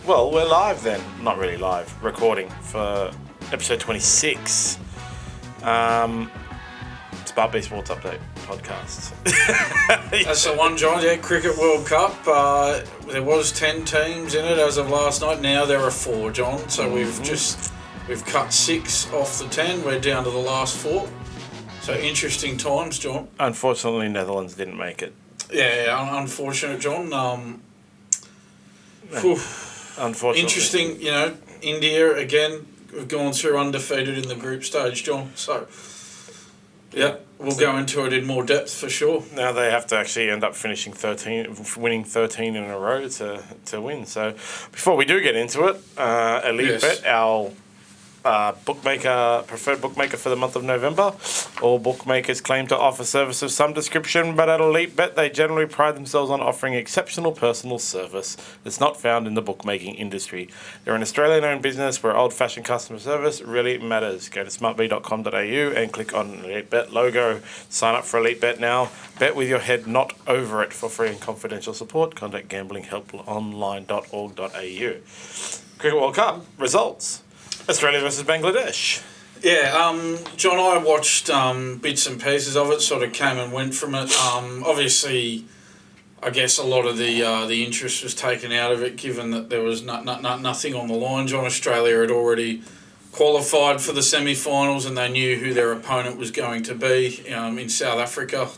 Well, we're live then. Not really live. Recording for episode 26. SmartB Sports Update podcast. That's the one, John. Yeah, Cricket World Cup. There was 10 teams in it as of last night. Now there are 4, John. So we've cut 6 off the 10. We're down to the last 4. So interesting times, John. Unfortunately, Netherlands didn't make it. Yeah, unfortunate, John. Unfortunately. Interesting, India, again, we've gone through undefeated in the group stage, John. So, yeah, we'll go into it in more depth for sure. Now they have to actually end up winning 13 in a row to win. So, before we do get into it, Elite Bet, our preferred bookmaker for the month of November. All bookmakers claim to offer service of some description, but at Elite Bet, they generally pride themselves on offering exceptional personal service that's not found in the bookmaking industry. They're an Australian-owned business where old-fashioned customer service really matters. Go to smartb.com.au and click on Elite Bet logo. Sign up for Elite Bet now. Bet with your head, not over it. For free and confidential support, contact gamblinghelponline.org.au. Cricket World Cup results. Australia versus Bangladesh. Yeah, John, I watched bits and pieces of it, sort of came and went from it. Obviously, I guess a lot of the interest was taken out of it, given that there was nothing on the line. John, Australia had already qualified for the semi-finals and they knew who their opponent was going to be in South Africa.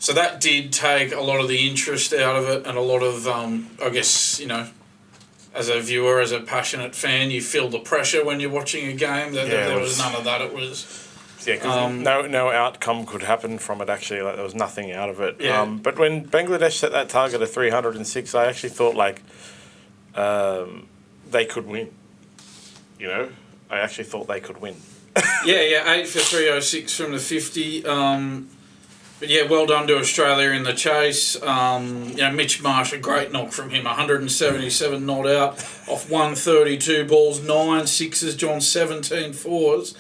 So that did take a lot of the interest out of it and a lot of, I guess, as a viewer, as a passionate fan, you feel the pressure when you're watching a game. There was none of that. It was... Yeah, because no outcome could happen from it, actually. Like, there was nothing out of it. Yeah. But when Bangladesh set that target of 306, I actually thought, they could win. I actually thought they could win. 8 for 306 from the 50. But yeah, well done to Australia in the chase. Mitch Marsh, a great knock from him. 177 not out off 132 balls, 9 sixes, John, 17 fours.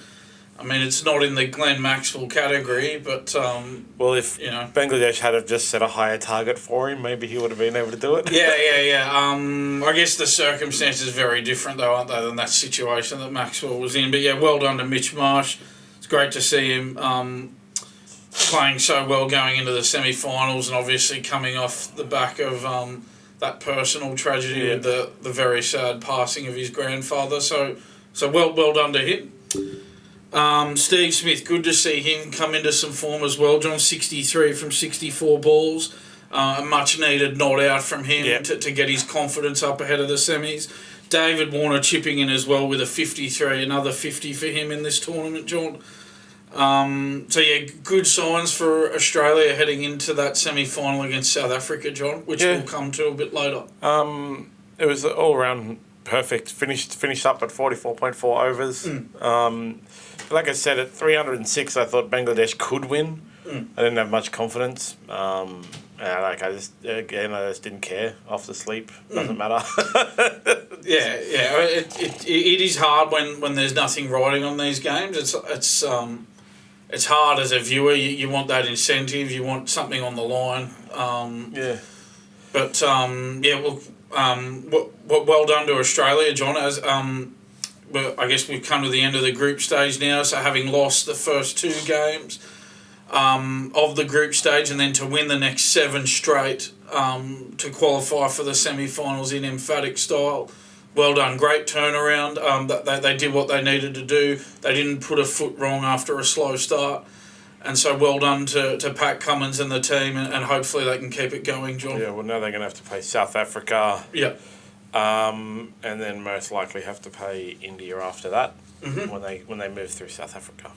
I mean, it's not in the Glenn Maxwell category, but... if Bangladesh had have just set a higher target for him, maybe he would have been able to do it. Yeah. I guess the circumstances are very different, though, aren't they, than that situation that Maxwell was in. But yeah, well done to Mitch Marsh. It's great to see him... playing so well going into the semi-finals and obviously coming off the back of that personal tragedy with the very sad passing of his grandfather. So well done to him. Steve Smith, good to see him come into some form as well. John, 63 from 64 balls. A much-needed not out from him to get his confidence up ahead of the semis. David Warner chipping in as well with a 53, another 50 for him in this tournament, John. Good signs for Australia heading into that semi-final against South Africa, John, which we'll come to a bit later. It was all around perfect. Finished up at 44.4 overs. Like I said, at 306, I thought Bangladesh could win. I didn't have much confidence. I just didn't care. Off to sleep, doesn't matter. It is hard when there's nothing riding on these games. It's hard as a viewer. You want that incentive. You want something on the line. But well done to Australia, John. As I guess we've come to the end of the group stage now. So having lost the first 2 games of the group stage, and then to win the next 7 straight to qualify for the semi-finals in emphatic style. Well done, great turnaround. They did what they needed to do. They didn't put a foot wrong after a slow start. And so well done to Pat Cummins and the team, and hopefully they can keep it going, John. Yeah, well, now they're going to have to play South Africa. Yeah. And then most likely have to play India after that when they move through South Africa.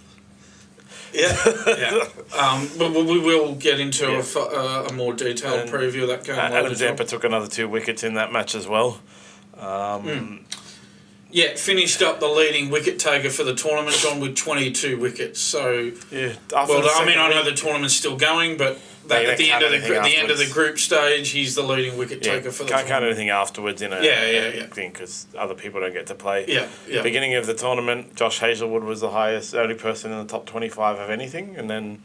But we will get into a more detailed preview of that game later. Adam Zampa took another 2 wickets in that match as well. Finished up the leading wicket taker for the tournament, John, with 22 wickets. So, I know the tournament's still going, but at the end of the group stage, he's the leading wicket taker for the tournament. Can't anything afterwards in a thing because other people don't get to play. Beginning of the tournament, Josh Hazlewood was the only person in the top 25 of anything, and then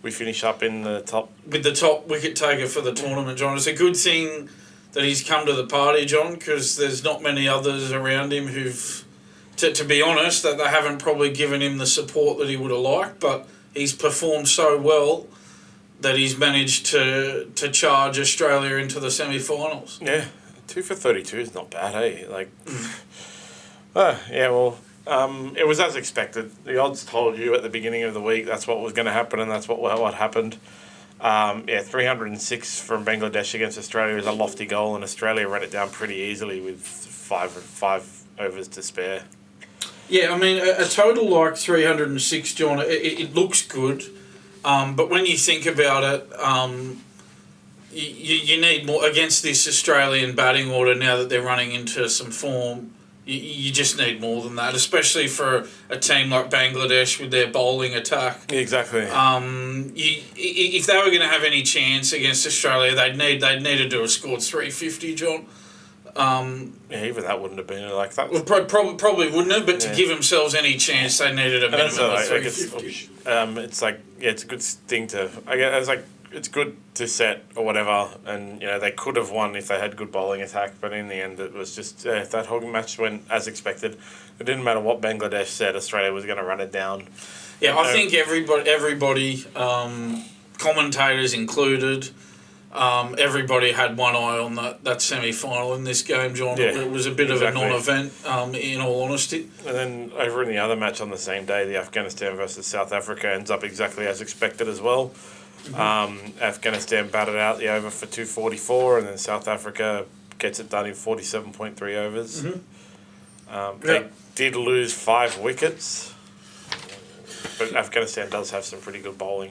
we finish up in the top... With the top wicket taker for the tournament, John. It's a good thing that he's come to the party, John, because there's not many others around him who've, to be honest, that they haven't probably given him the support that he would have liked, but he's performed so well that he's managed to charge Australia into the semi-finals. Yeah, 2 for 32 is not bad, eh? Like, yeah, well, it was as expected. The odds told you at the beginning of the week that's what was going to happen, and that's what happened. 306 from Bangladesh against Australia is a lofty goal, and Australia ran it down pretty easily with five overs to spare. Yeah, I mean, a total like 306, John, it looks good, but when you think about it, you need more against this Australian batting order now that they're running into some form. You just need more than that, especially for a team like Bangladesh with their bowling attack. Exactly. If they were going to have any chance against Australia, they'd need to have scored 350, John. Yeah, even that wouldn't have been like that. Well, probably wouldn't have, but to give themselves any chance, they needed a minimum of 350. It's like, yeah, it's a good thing to. I guess it's like it's good to set or whatever, and they could have won if they had good bowling attack, but in the end it was just that whole match went as expected. It didn't matter what Bangladesh said, Australia was going to run it down. Yeah, I think everybody, commentators included, everybody had one eye on that semi-final in this game, John. Yeah, it was a bit of a non-event, in all honesty. And then over in the other match on the same day, the Afghanistan versus South Africa ends up exactly as expected as well. Afghanistan batted out the over for 244, and then South Africa gets it done in 47.3 overs. They did lose 5 wickets, but Afghanistan does have some pretty good bowling.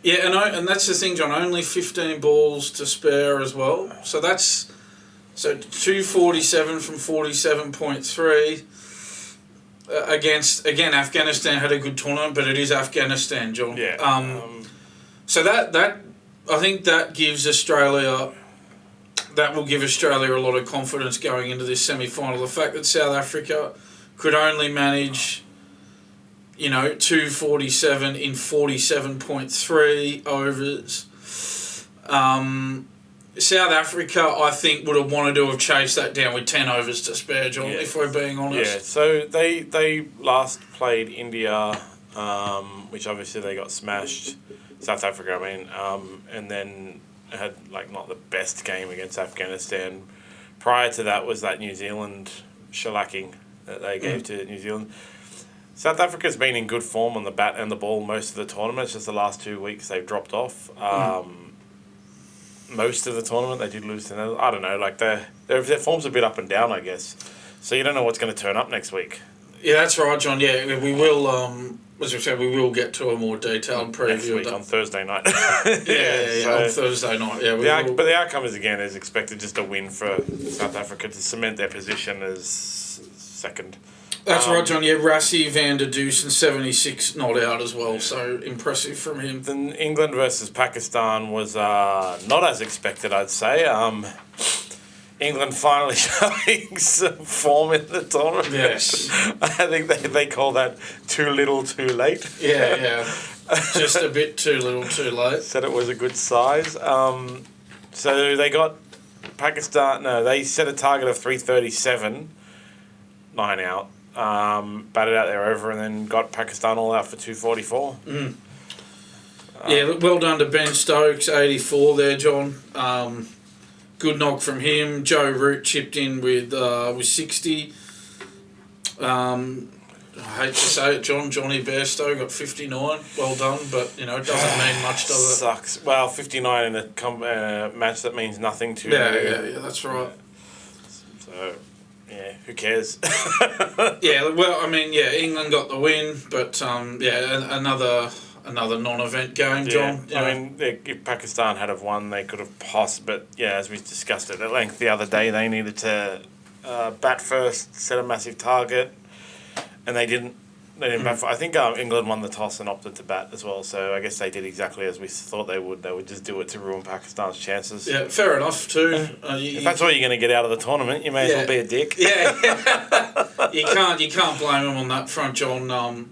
Yeah, and that's the thing, John. Only 15 balls to spare as well. So 247 from 47.3 against, again, Afghanistan had a good tournament, but it is Afghanistan, John. Yeah. So that I think that gives Australia, that will give Australia a lot of confidence going into this semi-final. The fact that South Africa could only manage, 247 in 47.3 overs. South Africa, I think, would have wanted to have chased that down with 10 overs to spare, John, if we're being honest. Yeah, so they last played India, which obviously they got smashed. South Africa, I mean, and then had not the best game against Afghanistan. Prior to that was that New Zealand shellacking that they gave to New Zealand. South Africa's been in good form on the bat and the ball most of the tournament. It's just the last 2 weeks they've dropped off. Most of the tournament they did lose to Netherlands. I don't know, their form's a bit up and down, I guess. So you don't know what's going to turn up next week. Yeah, that's right, John. Yeah, we will. As we said, we will get to a more detailed preview next week on Thursday night. on Thursday night. Yeah, but the outcome is again as expected, just a win for South Africa to cement their position as second. That's right, John. Yeah, Rassie, Van der Dusen, 76 not out as well. So impressive from him. Then England versus Pakistan was not as expected, I'd say. England finally showing some form in the tournament. Yes. I think they call that too little, too late. Yeah. Just a bit too little, too late. Said it was a good size. So they got Pakistan. No, they set a target of 337, 9 out. Batted out their over and then got Pakistan all out for 244. Yeah, well done to Ben Stokes, 84 there, John. Good knock from him. Joe Root chipped in with 60. I hate to say it, Johnny Bairstow got 59. Well done, but it doesn't mean much, does it? Sucks. Well, 59 in a match that means nothing to. Yeah, that's right. So, yeah, who cares? Yeah, well, I mean, England got the win, but another non-event game, John. Yeah, I mean, if Pakistan had have won, they could have possibly. But yeah, as we discussed it at length the other day, they needed to bat first, set a massive target, and they didn't. They didn't bat. I think England won the toss and opted to bat as well. So I guess they did exactly as we thought they would. They would just do it to ruin Pakistan's chances. Yeah, fair enough too. If that's all you're going to get out of the tournament, you may as well be a dick. Yeah, you can't blame them on that front, John.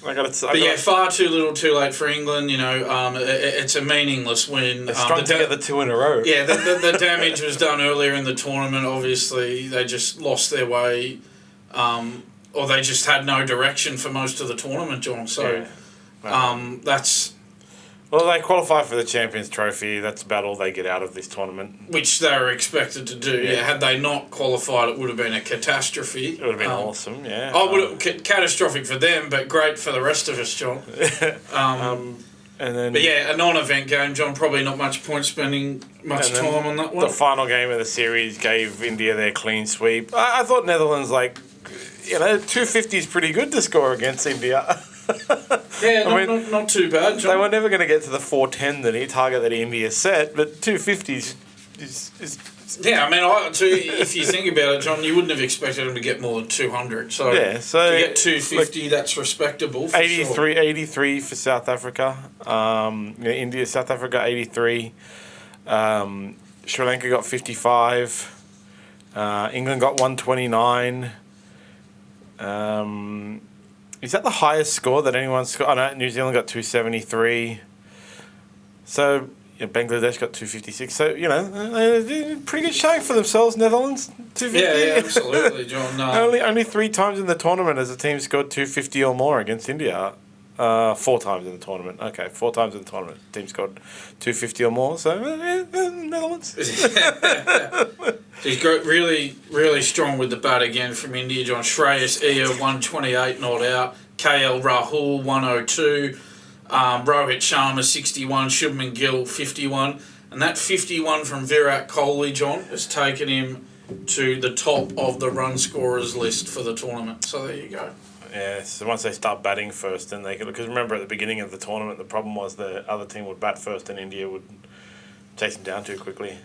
Far too little, too late for England. It's a meaningless win. They strung together 2 in a row. Yeah, the damage was done earlier in the tournament. Obviously, they just lost their way, or they just had no direction for most of the tournament, John. So, that's... Well, they qualify for the Champions Trophy. That's about all they get out of this tournament. Which they were expected to do. Yeah. Had they not qualified, it would have been a catastrophe. It would have been awesome, yeah. Catastrophic for them, but great for the rest of us, John. But a non-event game, John. Probably not much point spending much time on that one. The final game of the series gave India their clean sweep. I thought Netherlands, 250 is pretty good to score against India. Not too bad, John. They were never going to get to the 410 target that India set, but 250 is yeah, if you think about it, John, you wouldn't have expected them to get more than 200. So, to get 250, that's respectable. For 83 for South Africa. India, South Africa, 83. Sri Lanka got 55. England got 129. Is that the highest score that anyone's scored? Oh, no, New Zealand got 273. So, Bangladesh got 256. So, pretty good showing for themselves, Netherlands. 250. Yeah, absolutely, John. Only 3 times in the tournament has a team scored 250 or more against India. 4 times in the tournament. Okay, 4 times in the tournament. Team scored 250 or more. So, Netherlands. He's got really, really strong with the bat again from India, John. Shreyas Iyer, 128, not out. KL Rahul, 102. Rohit Sharma, 61. Shubman Gill, 51. And that 51 from Virat Kohli, John, has taken him to the top of the run scorers list for the tournament. So there you go. Yeah, so once they start batting first, then they can... Because remember, at the beginning of the tournament, the problem was the other team would bat first and India would chase them down too quickly.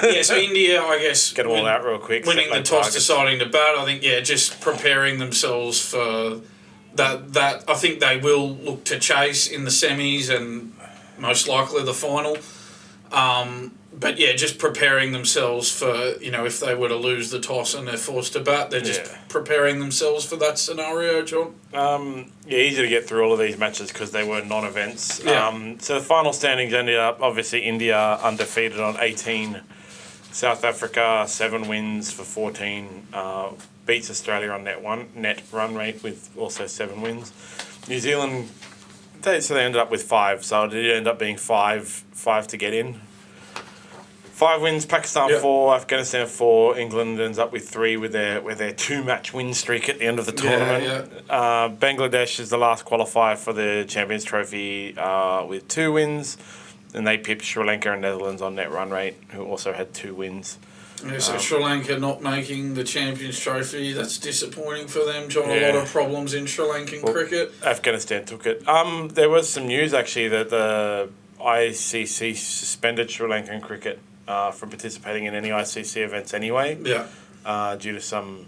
Yeah, so India, I guess... Get them all out real quick. Winning the toss, deciding to bat, I think, just preparing themselves for that. I think they will look to chase in the semis and most likely the final. But just preparing themselves for, if they were to lose the toss and they're forced to bat, they're just preparing themselves for that scenario, John. Easy to get through all of these matches because they were non-events. Yeah. So the final standings ended up, obviously, India undefeated on 18. South Africa, 7 wins for 14. Beats Australia on net run rate with also 7 wins. New Zealand, they ended up with 5. So it did end up being 5 to get in. 5 wins, Pakistan 4, Afghanistan 4, England ends up with 3 with their 2-match win streak at the end of the tournament. Bangladesh is the last qualifier for the Champions Trophy with 2 wins, and they pipped Sri Lanka and Netherlands on net run rate, who also had 2 wins. Yeah, so Sri Lanka not making the Champions Trophy, that's disappointing for them, John. A lot of problems in Sri Lankan cricket. Afghanistan took it. There was some news, actually, that the ICC suspended Sri Lankan cricket from participating in any ICC events anyway. Due to some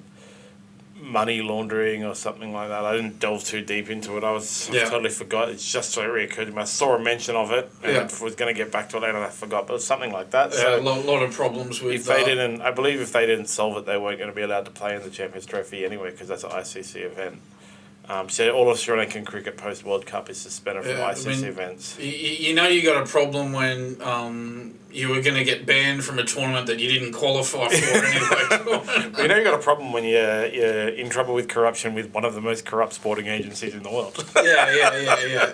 money laundering or something like that. I didn't delve too deep into it. I totally forgot. It's just so it reoccurred to me. I saw a mention of it and I was going to get back to it later and I forgot, but it was something like that. So a lot of problems with that. I believe if they didn't solve it, they weren't going to be allowed to play in the Champions Trophy anyway because that's an ICC event. So all of Sri Lankan cricket post-World Cup is suspended from ICC events. You got a problem when you were going to get banned from a tournament that you didn't qualify for anyway. You got a problem when you're in trouble with corruption with one of the most corrupt sporting agencies in the world. Yeah.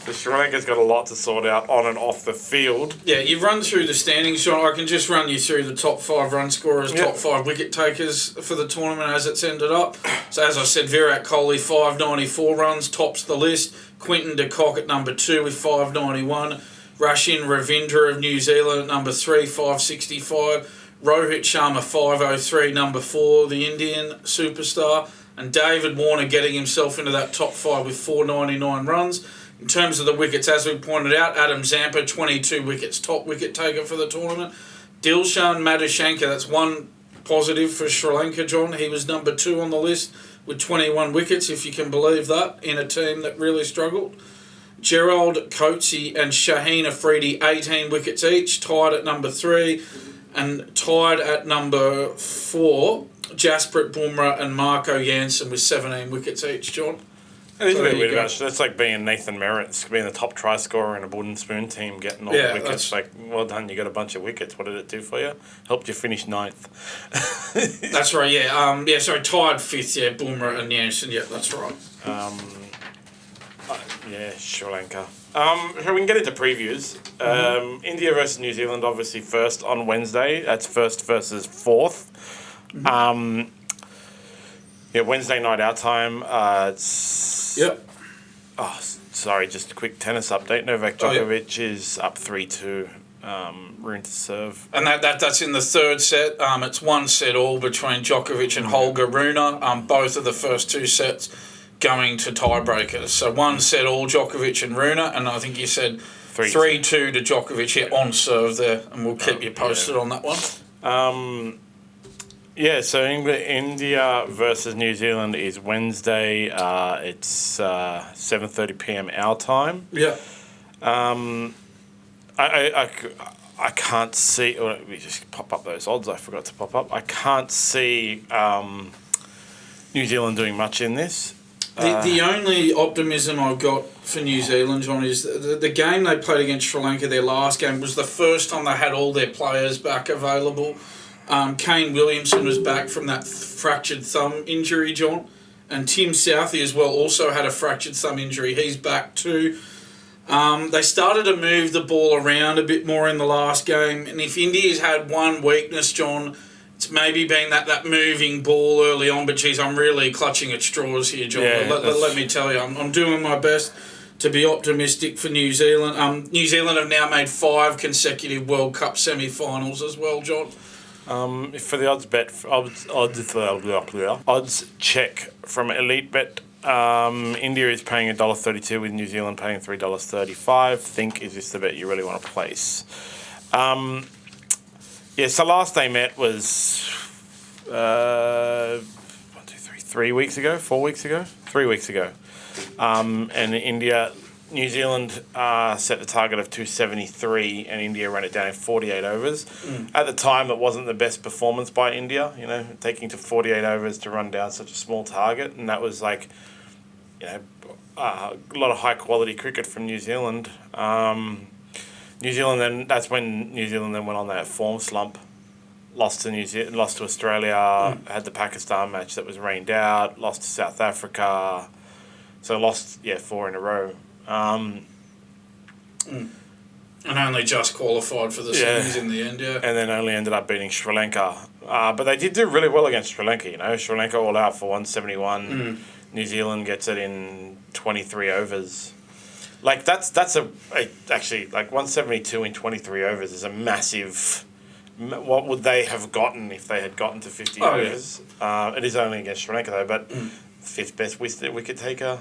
So Sri Lanka's got a lot to sort out on and off the field. Yeah, you've run through the standings, Sean. I can just run you through the top 5 run scorers, top 5 wicket takers for the tournament as it's ended up. So as I said, Virat Kohli, 594 runs, tops the list. Quinton de Kock at number 2 with 591. Rashin Ravindra of New Zealand at number 3, 565. Rohit Sharma, 503, number 4, the Indian superstar. And David Warner getting himself into that top 5 with 499 runs. In terms of the wickets, as we pointed out, Adam Zampa, 22 wickets, top wicket taker for the tournament. Dilshan Madhushankar, that's one positive for Sri Lanka, John. He was number 2 on the list with 21 wickets, if you can believe that, in a team that really struggled. Gerald Coetzee and Shaheen Afridi, 18 wickets each, tied at number 3. And tied at number 4, Jasprit Bumrah and Marco Jansen with 17 wickets each, John. It is So a there bit you weird go. about it. That's like being Nathan Merritt, being the top try scorer in a wooden spoon team, getting all the wickets. Like, well done, you got a bunch of wickets. What did it do for you? Helped you finish 9th. That's right, yeah. Sorry, tied 5th, yeah, Boomer and Jensen, yeah, that's right. Yeah, Sri Lanka. So we can get into previews. India versus New Zealand, obviously first on Wednesday. That's first versus 4th. Yeah, Wednesday night our time. It's Yep. Oh, sorry, just a quick tennis update. Novak Djokovic is up 3-2. Room to serve. And that's in the 3rd set. It's 1 set all between Djokovic and Holger Rune. Both of the first 2 sets going to tiebreakers. So 1 set all Djokovic and Rune, and I think you said 3-2 to Djokovic on serve there, and we'll keep you posted on that one. Yeah, so India versus New Zealand is Wednesday. It's 7:30 p.m. our time. Yeah. I can't see. Or let me just pop up those odds. I forgot to pop up. I can't see New Zealand doing much in this. The only optimism I've got for New Zealand, John, is the game they played against Sri Lanka, their last game, was the first time they had all their players back available. Kane Williamson was back from that fractured thumb injury, John. And Tim Southee as well also had a fractured thumb injury. He's back too. They started to move the ball around a bit more in the last game. And if India's had one weakness, John, it's maybe been that moving ball early on. But, geez, I'm really clutching at straws here, John. Yeah, let me tell you, I'm doing my best to be optimistic for New Zealand. New Zealand have now made 5 consecutive World Cup semi-finals as well, John. For the odds check from Elite Bet, India is paying $1.32 with New Zealand paying $3.35. Think, is this the bet you really want to place? So last they met was 3 weeks ago, 4 weeks ago, 3 weeks ago, and New Zealand set the target of 273 and India ran it down in 48 overs. At the time, it wasn't the best performance by India, taking to 48 overs to run down such a small target. And that was a lot of high-quality cricket from New Zealand. That's when New Zealand then went on that form slump. Lost to Australia, had the Pakistan match that was rained out, lost to South Africa. So lost, 4 in a row. And only just qualified for the semis in the end, yeah. And then only ended up beating Sri Lanka. But they did do really well against Sri Lanka, Sri Lanka all out for 171. New Zealand gets it in 23 overs. Like, that's actually, 172 in 23 overs is a massive... What would they have gotten if they had gotten to 50 overs? Yeah. It is only against Sri Lanka, though, but 5th best wicket taker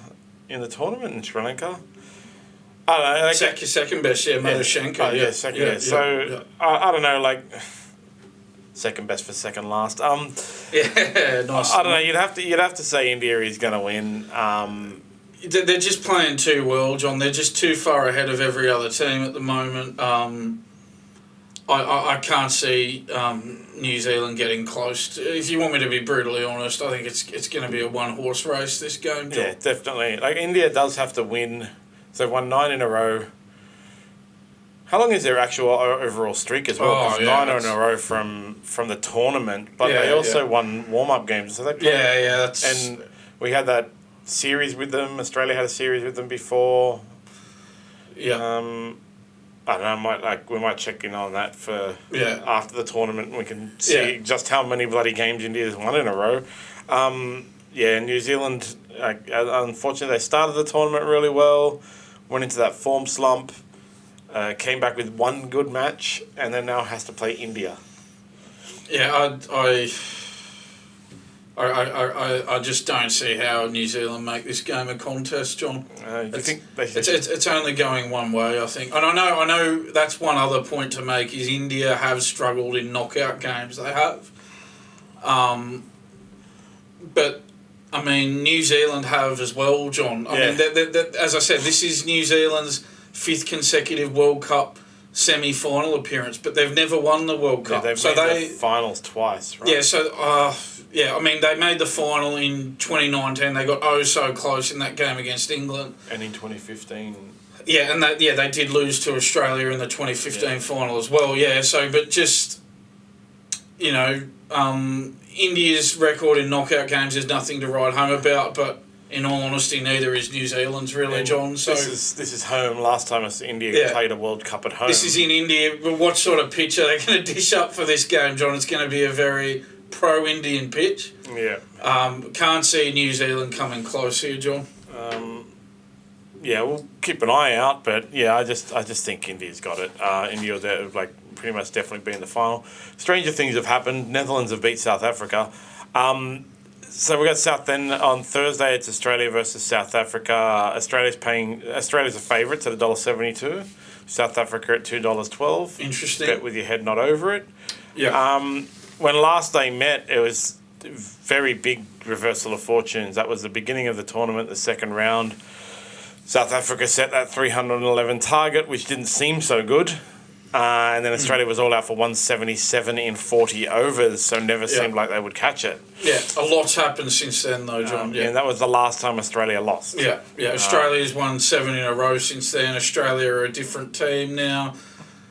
in the tournament in Sri Lanka. I don't know. Second best, Madhushenko. Second best. So, I don't know, second best for second last. Nice. I don't know. You'd have to say India is going to win. They're just playing too well, John. They're just too far ahead of every other team at the moment. I can't see New Zealand getting close. If you want me to be brutally honest, I think it's going to be a one-horse race, this game, John. Yeah, definitely. India does have to win. So they've won 9 in a row. How long is their actual overall streak as well? 9 in a row from the tournament, but they also won warm-up games. So they and we had that series with them. Australia had a series with them before. Yeah. I don't know. We might check in on that for after the tournament. And we can see just how many bloody games India's won in a row. New Zealand. Unfortunately, they started the tournament really well, went into that form slump, came back with one good match, and then now has to play India. Yeah, I just don't see how New Zealand make this game a contest, John. It's only going one way, I think. And I know that's one other point to make is India have struggled in knockout games. They have. But, I mean, New Zealand have as well, John. I mean, as I said, this is New Zealand's 5th consecutive World Cup semi-final appearance, but they've never won the World Cup. They've made the finals twice, right? Yeah, so, I mean, they made the final in 2019. They got so close in that game against England. And in 2015... Yeah, and they did lose to Australia in the 2015 final as well. Yeah, so but just India's record in knockout games is nothing to write home about. But in all honesty, neither is New Zealand's really, and John. So this is home. Last time India played a World Cup at home. This is in India. But what sort of pitch are they going to dish up for this game, John? It's going to be a very pro-Indian pitch. Yeah. Can't see New Zealand coming close here, John. Yeah, we'll keep an eye out, but yeah, I just think India's got it. India will pretty much definitely be in the final. Stranger things have happened. Netherlands have beat South Africa. So we got South then on Thursday. It's Australia versus South Africa. Australia's a favourite at $1.72. South Africa at $2.12. Interesting. Bet with your head not over it. Yeah. When last they met, it was very big reversal of fortunes. That was the beginning of the tournament, the second round. South Africa set that 311 target, which didn't seem so good. And then Australia was all out for 177 in 40 overs, so never seemed like they would catch it. Yeah, a lot's happened since then, though, John. And that was the last time Australia lost. Yeah. Australia's won 7 in a row since then. Australia are a different team now.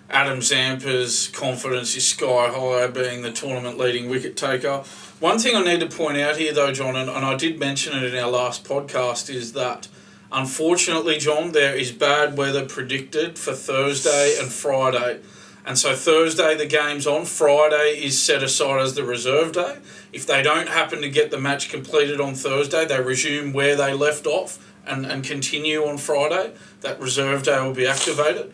Adam Zampa's confidence is sky high, being the tournament leading wicket taker. One thing I need to point out here, though, John, and I did mention it in our last podcast, is that unfortunately, John, there is bad weather predicted for Thursday and Friday. And so Thursday the game's on, Friday is set aside as the reserve day. If they don't happen to get the match completed on Thursday, they resume where they left off and continue on Friday. That reserve day will be activated.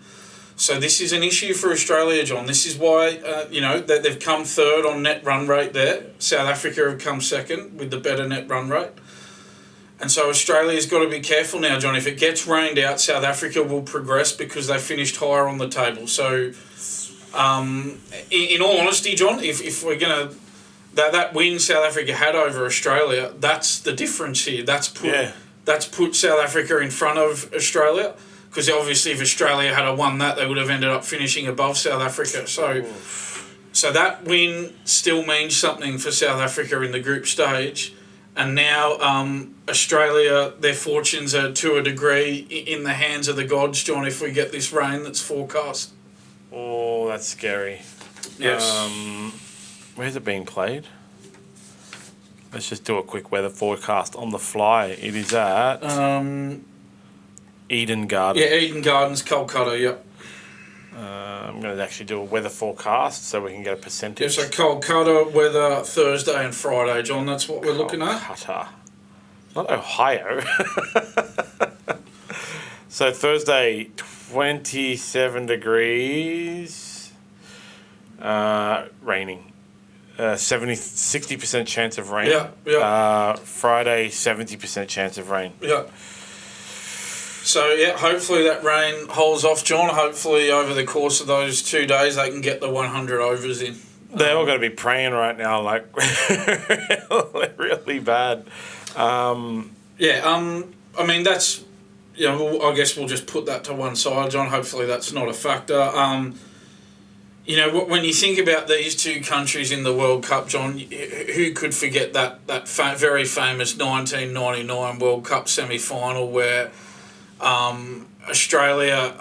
So this is an issue for Australia, John. This is why, that they've come third on net run rate there. South Africa have come second with the better net run rate. And so Australia's got to be careful now, John. If it gets rained out, South Africa will progress because they finished higher on the table. So, in all honesty, John, if we're going to... That win South Africa had over Australia, that's the difference here. That's put South Africa in front of Australia, because obviously if Australia had won that, they would have ended up finishing above South Africa. So that win still means something for South Africa in the group stage. And now Australia, their fortunes are to a degree in the hands of the gods, John, if we get this rain that's forecast. Oh, that's scary. Yes. Where's it being played? Let's just do a quick weather forecast on the fly. It is at Eden Gardens. Yeah, Eden Gardens, Kolkata, yep. I'm going to actually do a weather forecast so we can get a percentage. Yeah, so Kolkata weather Thursday and Friday, John. That's what we're looking at. Kolkata. Not Ohio. So Thursday, 27 degrees, raining. 60% chance of rain. Yeah. Friday, 70% chance of rain. Yeah. So, hopefully that rain holds off, John. Hopefully over the course of those 2 days they can get the 100 overs in. They're all going to be praying right now, really bad. I mean, that's... I guess we'll just put that to one side, John. Hopefully that's not a factor. When you think about these two countries in the World Cup, John, who could forget that very famous 1999 World Cup semi-final where... Australia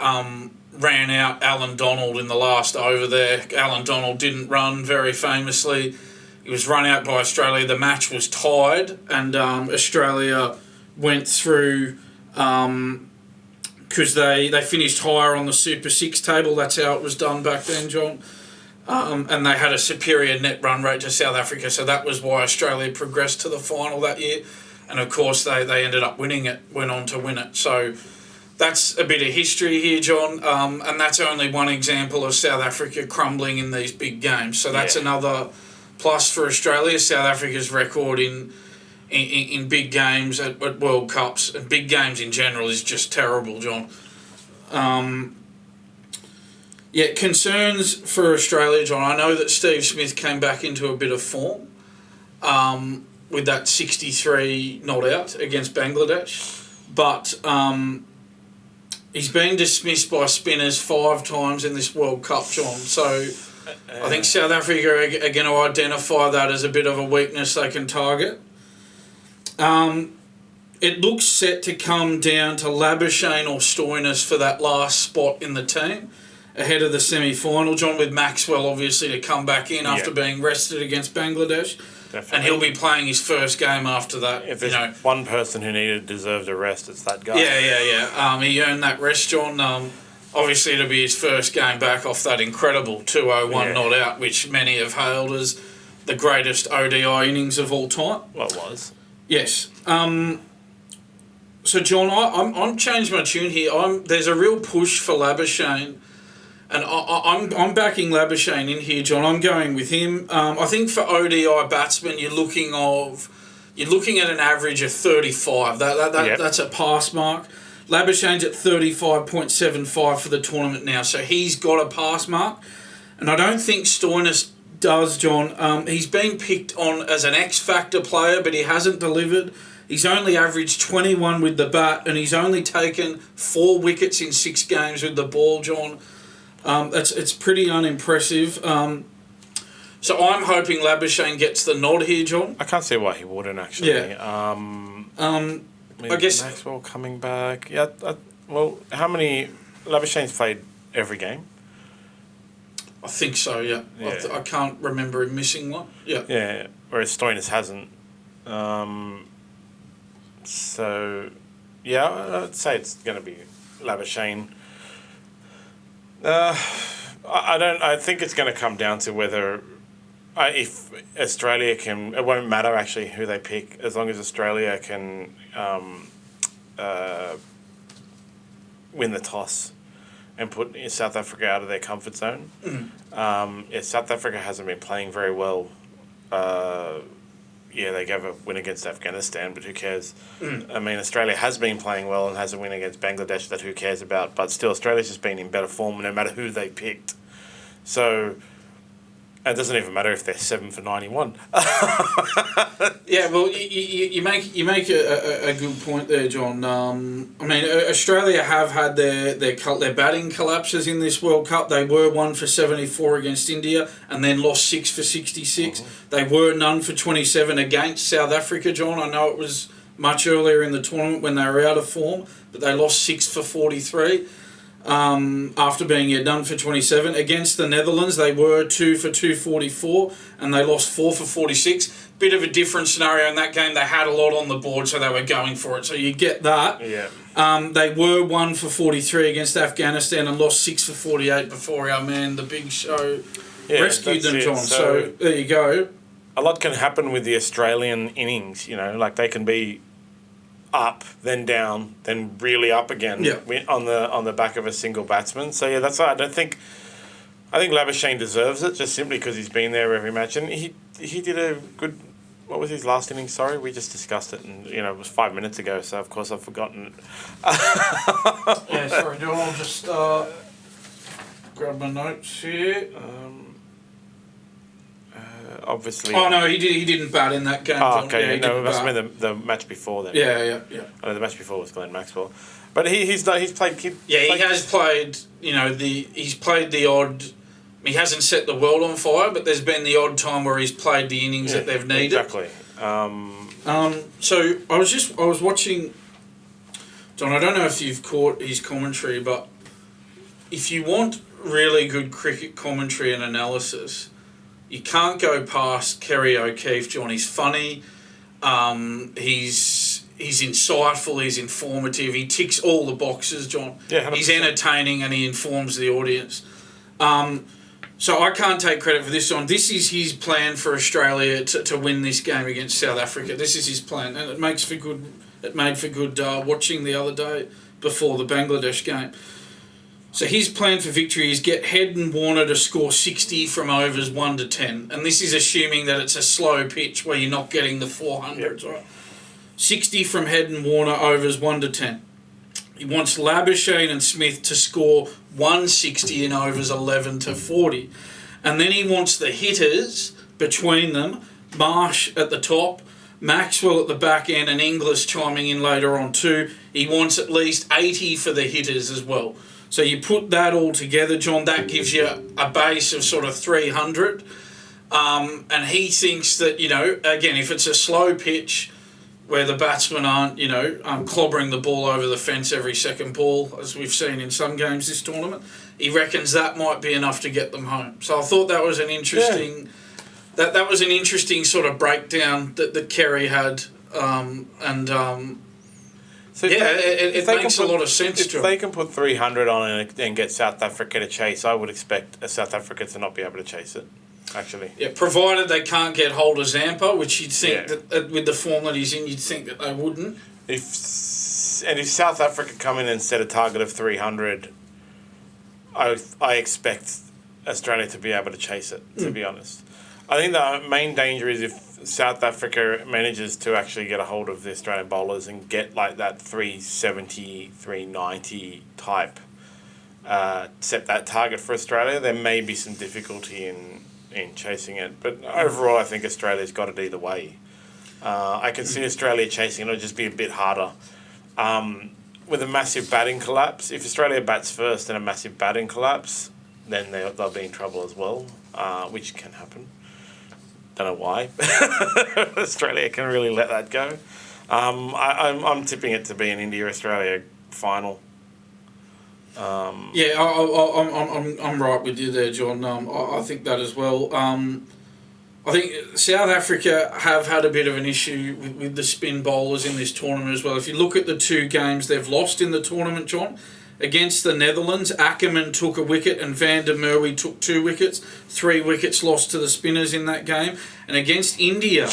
ran out Alan Donald in the last over there. Alan Donald didn't run very famously. He was run out by Australia. The match was tied, and Australia went through because they finished higher on the Super 6 table. That's how it was done back then, John. And they had a superior net run rate to South Africa, so that was why Australia progressed to the final that year. And, of course, they ended up winning it, went on to win it. So that's a bit of history here, John. And that's only one example of South Africa crumbling in these big games. So that's another plus for Australia. South Africa's record in big games at World Cups and big games in general is just terrible, John. Concerns for Australia, John. I know that Steve Smith came back into a bit of form. With that 63 not out against Bangladesh. But, He's been dismissed by spinners 5 times in this World Cup, John. So I think South Africa are going to identify that as a bit of a weakness they can target. It looks set to come down to Labuschagne or Stoinis for that last spot in the team ahead of the semi-final, John, with Maxwell obviously to come back in after being rested against Bangladesh. Definitely. And he'll be playing his first game after that. If there's one person who deserved a rest, it's that guy. Yeah. He earned that rest, John. Obviously, it'll be his first game back off that incredible 201 not out, which many have hailed as the greatest ODI innings of all time. Well, it was. Yes. So, John, I'm changing my tune here. There's a real push for Labuschagne, and I'm backing Labuschagne in here, John. I'm going with him. I think for ODI batsmen, you're looking at an average of 35. That's a pass mark. Labuschagne's at 35.75 for the tournament now, so he's got a pass mark. And I don't think Stoinis does, John. He's been picked on as an X-factor player, but he hasn't delivered. He's only averaged 21 with the bat, and he's only taken 4 wickets in 6 games with the ball, John. It's pretty unimpressive. So I'm hoping Labuschagne gets the nod here, John. I can't see why he wouldn't, actually. Yeah. I guess Maxwell coming back. Yeah. Well, how many... Labuschagne's played every game? I think so, yeah. I can't remember him missing one. Yeah. Yeah, whereas Stoinis hasn't. So, yeah, I'd say it's going to be Labuschagne. I think it's going to come down to whether... if Australia can... It won't matter, actually, who they pick, as long as Australia can win the toss and put South Africa out of their comfort zone. South Africa hasn't been playing very well. They gave a win against Afghanistan, but who cares? I mean, Australia has been playing well and has a win against Bangladesh that who cares about, but still Australia's just been in better form no matter who they picked. So... it doesn't even matter if they're 7 for 91. Yeah, well, you make a good point there, John. I mean, Australia have had their batting collapses in this World Cup. They were 1 for 74 against India and then lost 6 for 66. They were none for 27 against South Africa, John. I know it was much earlier in the tournament when they were out of form, but they lost 6 for 43. After being done for 27. Against the Netherlands, they were 2 for 244 and they lost 4 for 46. Bit of a different scenario in that game. They had a lot on the board, so they were going for it. So you get that. Yeah. They were 1 for 43 against Afghanistan and lost 6 for 48 before our man, the Big Show, rescued them, John. So there you go. A lot can happen with the Australian innings, like they can be up, then down, then really up again on the back of a single batsman. So yeah, that's why I think Labuschagne deserves it just simply because he's been there every match, and he did a good. What was his last innings? Sorry, we just discussed it, and it was 5 minutes ago, so of course I've forgotten. Yeah, sorry, John. I'll just grab my notes here. Obviously. Oh no, he didn't bat in that game. Oh, okay. No, it must have been the match before then. Yeah. I know the match before was Glenn Maxwell, but he's played. He has played. He's played the odd. He hasn't set the world on fire, but there's been the odd time where he's played the innings that they've needed. Exactly. So I was watching. John, I don't know if you've caught his commentary, but if you want really good cricket commentary and analysis, you can't go past Kerry O'Keefe, John. He's funny. He's insightful. He's informative. He ticks all the boxes, John. Yeah, 100%. He's entertaining and he informs the audience. So I can't take credit for this, John. This is his plan for Australia to win this game against South Africa. This is his plan, and it made for good watching the other day before the Bangladesh game. So his plan for victory is get Head and Warner to score 60 from overs 1 to 10. And this is assuming that it's a slow pitch where you're not getting the 400s, right? 60 from Head and Warner overs 1 to 10. He wants Labuschagne and Smith to score 160 in overs 11 to 40. And then he wants the hitters between them, Marsh at the top, Maxwell at the back end and Inglis chiming in later on too. He wants at least 80 for the hitters as well. So you put that all together, John, that gives you a base of sort of 300. And he thinks that, again, if it's a slow pitch where the batsmen aren't, clobbering the ball over the fence every second ball, as we've seen in some games this tournament, he reckons that might be enough to get them home. So I thought that was an interesting... Yeah. That was an interesting sort of breakdown that Kerry had, so it makes a lot of sense to them. If they can put 300 on it and get South Africa to chase, I would expect South Africa to not be able to chase it, actually. Yeah, provided they can't get hold of Zampa, which you'd think that with the form that he's in, you'd think that they wouldn't. If South Africa come in and set a target of 300, I expect Australia to be able to chase it, to be honest. I think the main danger is if South Africa manages to actually get a hold of the Australian bowlers and get like that 370, 390 type, set that target for Australia, there may be some difficulty in chasing it. But overall, I think Australia's got it either way. I can see Australia chasing it. It'll just be a bit harder. With a massive batting collapse, if Australia bats first and a massive batting collapse, then they'll be in trouble as well, which can happen. Don't know why Australia can really let that go. I'm tipping it to be an India-Australia final. I'm right with you there, John. I think that as well. I think South Africa have had a bit of an issue with the spin bowlers in this tournament as well. If you look at the two games they've lost in the tournament, John, against the Netherlands, Ackerman took a wicket and Van der Merwe took 2 wickets. 3 wickets lost to the spinners in that game. And against India,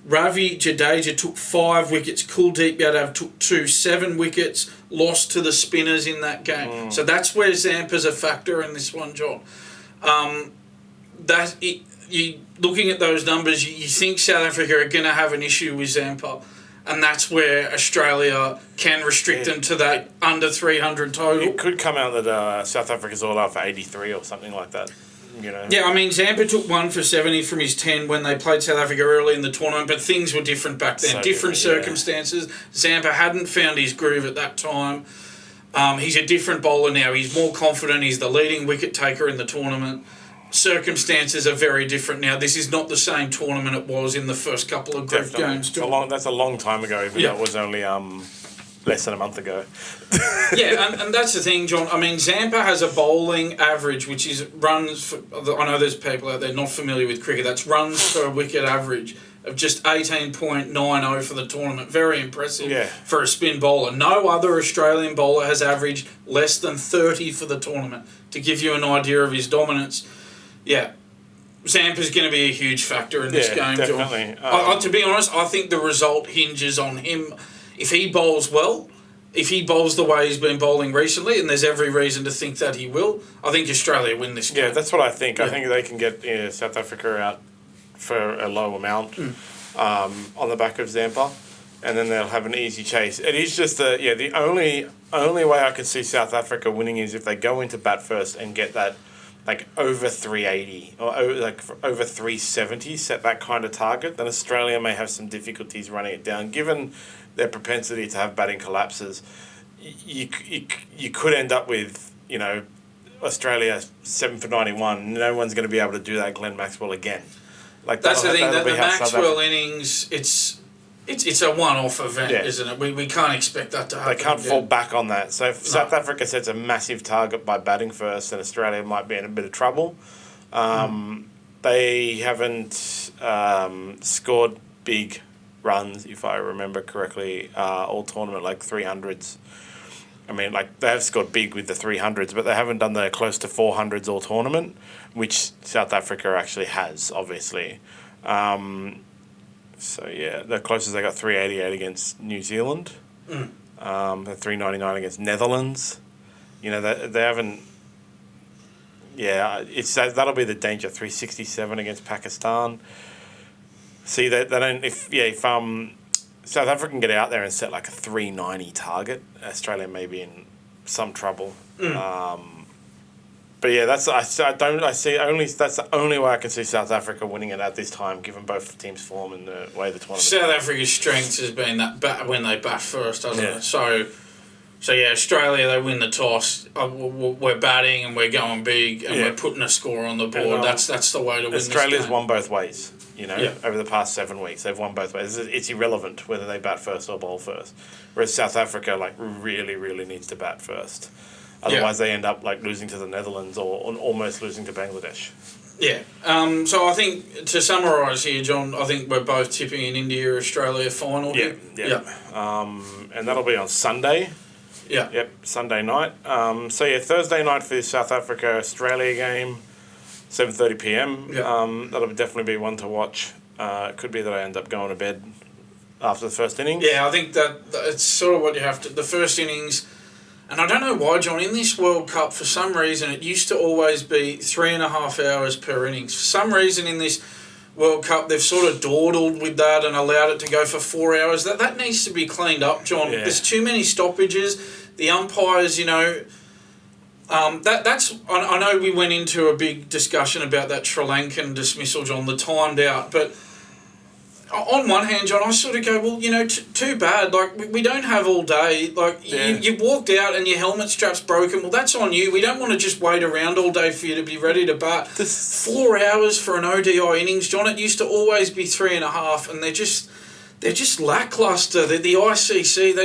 Ravi Jadeja took 5 wickets. Kuldeep Yadav took 2. 7 wickets lost to the spinners in that game. So that's where Zampa's a factor in this one, John. You looking at those numbers, you think South Africa are going to have an issue with Zampa. And that's where Australia can restrict them to that under 300 total. It could come out that South Africa's all out for 83 or something like that. Yeah, I mean, Zampa took 1 for 70 from his 10 when they played South Africa early in the tournament, but things were different back then. Different circumstances. Yeah. Zampa hadn't found his groove at that time. He's a different bowler now. He's more confident. He's the leading wicket taker in the tournament. Circumstances are very different now. This is not the same tournament it was in the first couple of group games. That's a long time ago, even though it was only less than a month ago. and that's the thing, John. I mean, Zampa has a bowling average, which is runs... I know there's people out there not familiar with cricket. That's runs per wicket average of just 18.90 for the tournament. Very impressive for a spin bowler. No other Australian bowler has averaged less than 30 for the tournament, to give you an idea of his dominance. Yeah, Zampa's going to be a huge factor in this game, definitely. John. To be honest, I think the result hinges on him. If he bowls well, if he bowls the way he's been bowling recently, and there's every reason to think that he will, I think Australia win this game. Yeah, that's what I think. Yeah. I think they can get South Africa out for a low amount on the back of Zampa, and then they'll have an easy chase. It is just the only way I could see South Africa winning is if they go into bat first and get that over 380 or over 370, set that kind of target, then Australia may have some difficulties running it down. Given their propensity to have batting collapses, you could end up with, Australia 7 for 91. No one's going to be able to do that Glenn Maxwell again. That's the thing, that the Maxwell innings, it's a one-off event, isn't it? We can't expect that to happen. They can't fall back on that. So if South Africa sets a massive target by batting first, then Australia might be in a bit of trouble. They haven't scored big runs, if I remember correctly, all tournament, like 300s. I mean, they have scored big with the 300s, but they haven't done the close to 400s all tournament, which South Africa actually has, obviously. The closest they got 388 against New Zealand, 399 against Netherlands. They haven't. Yeah, that'll be the danger. 367 against Pakistan. See, they don't. If South Africa can get out there and set like a 390 target, Australia may be in some trouble. But yeah, that's that's the only way I can see South Africa winning it at this time, given both teams' form and the way the tournament. South Africa's strength has been that when they bat first, hasn't it? So yeah, Australia, they win the toss. We're batting and we're going big and we're putting a score on the board. And, that's the way to win this game. Australia's won both ways. Over the past 7 weeks, they've won both ways. It's irrelevant whether they bat first or bowl first. Whereas South Africa, really, really needs to bat first. Otherwise, they end up losing to the Netherlands or almost losing to Bangladesh. Yeah. So I think to summarise here, John, I think we're both tipping in India-Australia final. Yeah. And that'll be on Sunday. Yeah. Yep, Sunday night. Thursday night for the South Africa-Australia game, 7:30 p.m. Yeah. That'll definitely be one to watch. It could be that I end up going to bed after the first innings. Yeah, I think that it's sort of what you have to... The first innings... And I don't know why, John, in this World Cup, for some reason, it used to always be 3.5 hours per innings. For some reason in this World Cup, they've sort of dawdled with that and allowed it to go for 4 hours. That needs to be cleaned up, John. Yeah. There's too many stoppages. The umpires, that's... I know we went into a big discussion about that Sri Lankan dismissal, John, the timed out, but... On one hand, John, I sort of go, well, too bad. We don't have all day. You walked out and your helmet strap's broken. Well, that's on you. We don't want to just wait around all day for you to be ready to bat. 4 hours for an ODI innings, John. It used to always be 3.5, and they're just lackluster. The ICC,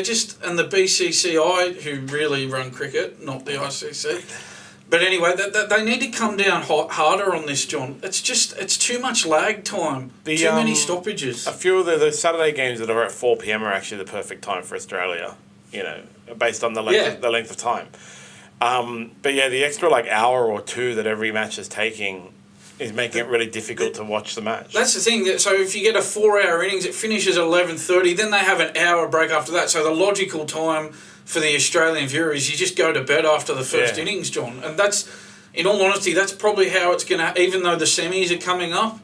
and the BCCI, who really run cricket, not the ICC. But anyway, they need to come down harder on this, John. It's too much lag time. Too many stoppages. A few of the Saturday games that are at 4 p.m. are actually the perfect time for Australia, based on the length of time. But yeah, the extra hour or two that every match is taking is making it really difficult to watch the match. That's the thing. So if you get a 4-hour innings, it finishes at 11:30. Then they have an hour break after that. So the logical time for the Australian viewers, you just go to bed after the first innings, John. And that's, in all honesty, that's probably how it's going to... Even though the semis are coming up,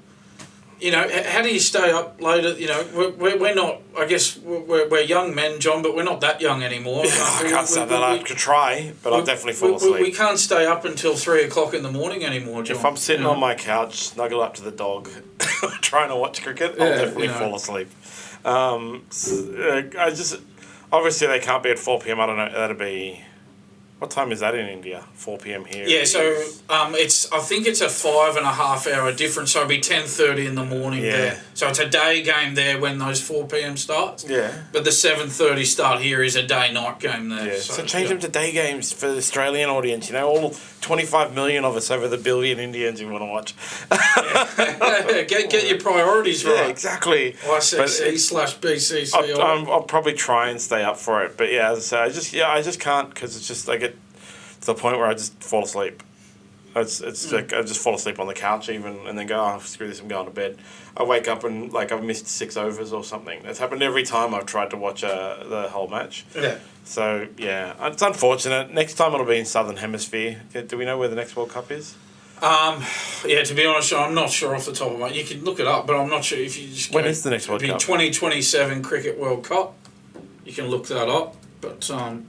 how do you stay up later? We're not... I guess we're young men, John, but we're not that young anymore. Yeah, I can't say that. I could try, but I'll definitely fall asleep. We can't stay up until 3 o'clock in the morning anymore, John. If I'm sitting on my couch, snuggle up to the dog, trying to watch cricket, I'll definitely fall asleep. Obviously, they can't be at 4 p.m. I don't know. That'd be... What time is that in India? 4 p.m. here. Yeah, so I think it's a 5.5 hour difference. So it'll be 10:30 in the morning there. So it's a day game there when those 4 p.m. starts. Yeah. But the 7:30 start here is a day-night game there. Yeah. So change them to day games for the Australian audience. All 25 million of us over the billion Indians who want to watch. Get your priorities right. Yeah, exactly. ICC/BCC. I'll probably try and stay up for it, but yeah, as I say, I just can't because it's just to the point where I just fall asleep. I just fall asleep on the couch even, and then go, oh, screw this, I'm going to bed. I wake up and I've missed 6 overs or something. That's happened every time I've tried to watch the whole match. Yeah. So yeah, it's unfortunate. Next time it'll be in Southern Hemisphere. Do we know where the next World Cup is? Yeah, to be honest, I'm not sure off the top of my... You can look it up, but I'm not sure if you just... When is the next World Cup? 2027 Cricket World Cup. You can look that up, but... the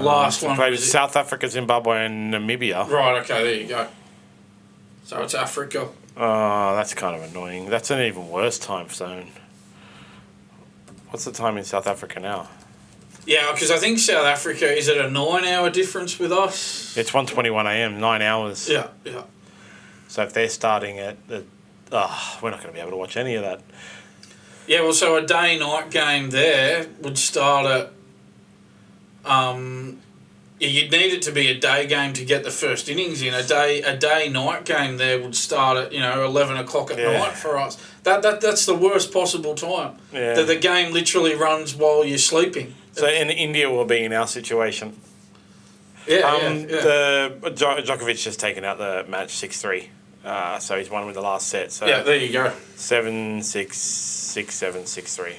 last one was South Africa, Zimbabwe, and Namibia. Right, okay, there you go. So it's Africa. Oh, that's kind of annoying. That's an even worse time zone. What's the time in South Africa now? Yeah, because I think South Africa is at a 9-hour difference with us. It's 1:21 a.m. 9 hours. Yeah. So if they're starting at we're not going to be able to watch any of that. Yeah, well, so a day-night game there would start at... you'd need it to be a day game to get the first innings in. A day-night game there would start at 11 o'clock at night for us. That's the worst possible time. Yeah. The game literally runs while you're sleeping. So in India will be in our situation. Djokovic has taken out the match 6-3. So he's won with the last set. So yeah, there you go. 7-6, 6-7, 6-3.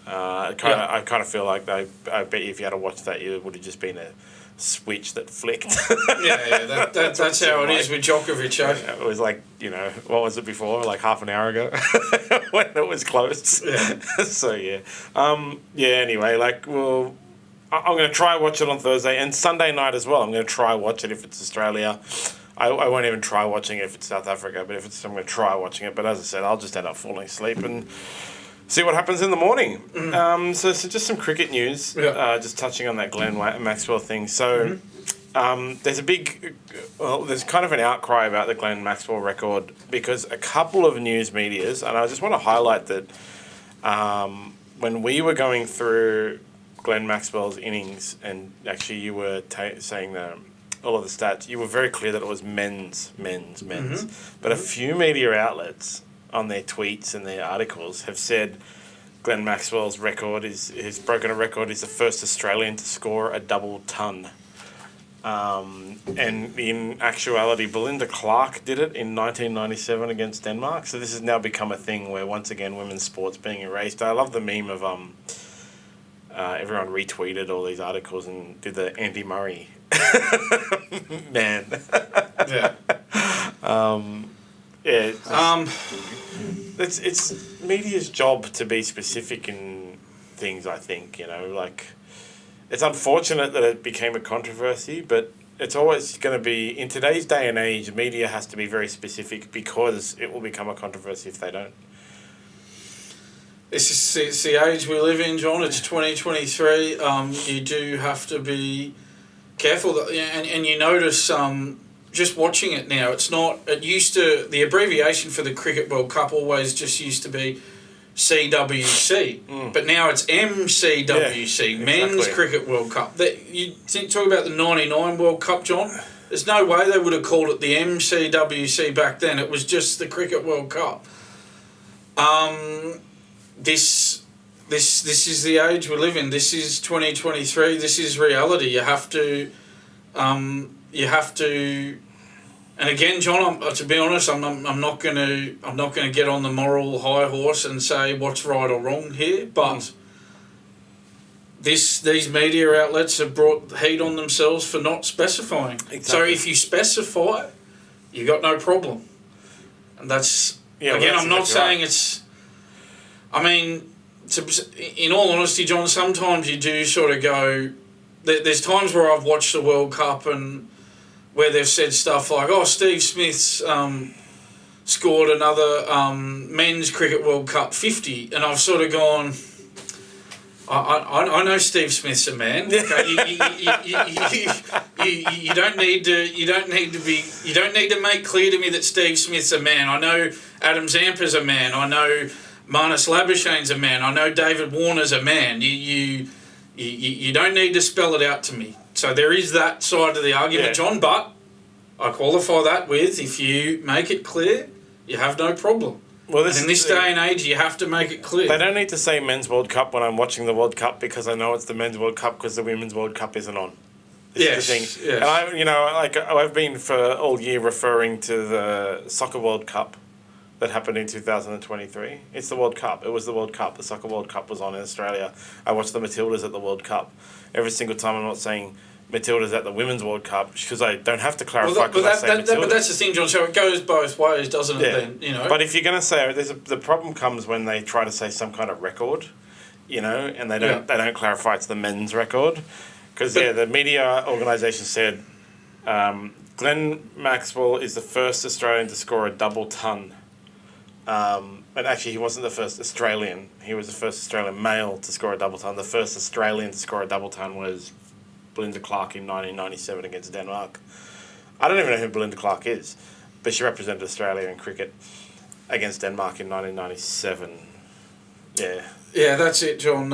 I kind of feel like I bet you if you had to watch that, it would have just been a switch that flicked. That's how it is with Djokovic. It was like, what was it before? Like half an hour ago when it was closed. Yeah. So, yeah. Anyway, I'm going to try watch it on Thursday and Sunday night as well. I'm going to try watch it if it's Australia. I won't even try watching it if it's South Africa, but I'm going to try watching it. But as I said, I'll just end up falling asleep and see what happens in the morning. So just some cricket news. Just touching on that Glenn Maxwell thing. So there's there's kind of an outcry about the Glenn Maxwell record because a couple of news medias, and I just want to highlight that when we were going through Glenn Maxwell's innings, and actually you were saying all of the stats, you were very clear that it was men's. But a few media outlets on their tweets and their articles have said Glenn Maxwell's record has broken a record. He's the first Australian to score a double ton. And in actuality, Belinda Clark did it in 1997 against Denmark. So this has now become a thing where once again women's sports being erased. I love the meme of everyone retweeted all these articles and did the Andy Murray man. It's media's job to be specific in things. I think it's unfortunate that it became a controversy, but it's always going to be in today's day and age. Media has to be very specific because it will become a controversy if they don't. It's the age we live in, John. It's 2023. You do have to be careful, and you notice just watching it now. It's not. It used to, the abbreviation for the Cricket World Cup always just used to be CWC, but now it's MCWC, Men's Cricket World Cup. You talk about the '99 World Cup, John. There's no way they would have called it the MCWC back then. It was just the Cricket World Cup. This is the age we live in. This is 2023. This is reality. You have to. And again, John, to be honest, I'm not gonna get on the moral high horse and say what's right or wrong here. But these media outlets have brought heat on themselves for not specifying. Exactly. So if you specify, you got no problem. And that's I'm not saying it's. I mean, in all honesty, John, sometimes you do sort of go. There's times where I've watched the World Cup and where they've said stuff like, "Oh, Steve Smith's scored another men's cricket World Cup 50," and I've sort of gone, "I know Steve Smith's a man. Okay? You don't need to make clear to me that Steve Smith's a man. I know Adam Zampa's a man. I know Marnus Labuschagne's a man. I know David Warner's a man. You don't need to spell it out to me." So there is that side of the argument, John, but I qualify that with if you make it clear, you have no problem. Well, in this day and age, you have to make it clear. They don't need to say Men's World Cup when I'm watching the World Cup because I know it's the Men's World Cup because the Women's World Cup isn't on. This is the thing. And I've been for all year referring to the Soccer World Cup that happened in 2023. It's the World Cup. It was the World Cup. The Soccer World Cup was on in Australia. I watched the Matildas at the World Cup. Every single time I'm not saying Matildas at the Women's World Cup because I don't have to clarify but that's the thing, John. So it goes both ways, doesn't it? Then But if you're going to say the problem comes when they try to say some kind of record, and they don't clarify it's the men's record, because the media organisation said Glenn Maxwell is the first Australian to score a double ton. And actually, he wasn't the first Australian. He was the first Australian male to score a double ton. The first Australian to score a double ton was Belinda Clark in 1997 against Denmark. I don't even know who Belinda Clark is, but she represented Australia in cricket against Denmark in 1997. Yeah. Yeah, that's it, John.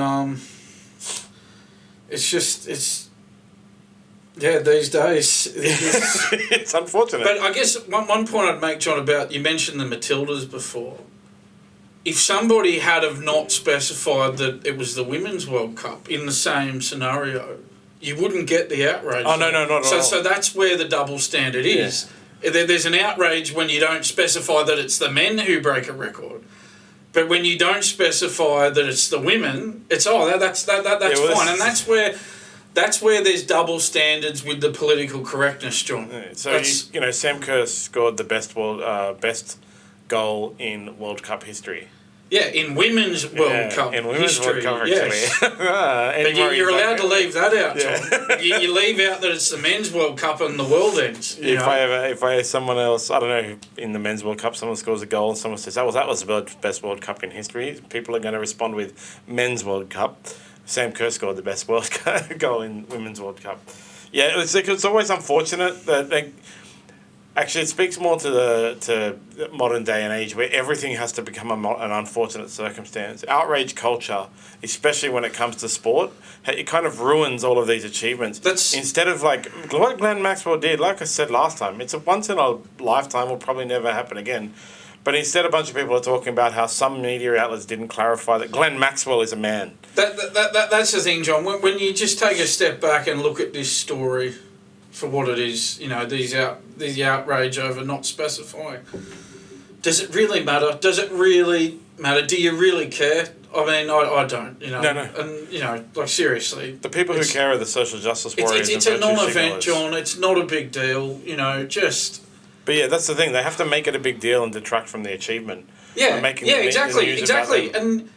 These days. It's unfortunate. But I guess one point I'd make, John, about, you mentioned the Matildas before. If somebody had have not specified that it was the Women's World Cup in the same scenario, you wouldn't get the outrage. Oh, no, not at all. So that's where the double standard is. Yeah. There's an outrage when you don't specify that it's the men who break a record. But when you don't specify that it's the women, it's, that's fine. And that's where there's double standards with the political correctness, John. Yeah, so, Sam Kerr scored the best goal in World Cup history. Yeah, in Women's World Cup in Women's history, World Cup, yes. But You're allowed to leave that out, John. Yeah. You leave out that it's the Men's World Cup and the world ends. If I someone else, I don't know, in the Men's World Cup, someone scores a goal and someone says, that was the best World Cup in history, people are going to respond with Men's World Cup. Sam Kerr scored the best World Cup goal in Women's World Cup. Yeah, it's always unfortunate that actually, it speaks more to the modern day and age where everything has to become an unfortunate circumstance. Outrage culture, especially when it comes to sport, it kind of ruins all of these achievements. Instead of like what Glenn Maxwell did, like I said last time, it's a once in a lifetime, will probably never happen again. But instead, a bunch of people are talking about how some media outlets didn't clarify that Glenn Maxwell is a man. That's the thing, John. When you just take a step back and look at this story for what it is, the outrage over not specifying. Does it really matter? Does it really matter? Do you really care? I mean, I don't, No. And, like, seriously. The people who care are the social justice warriors. It's a non-event, John. It's not a big deal, just... But yeah, that's the thing. They have to make it a big deal and detract from the achievement. Yeah, exactly. And,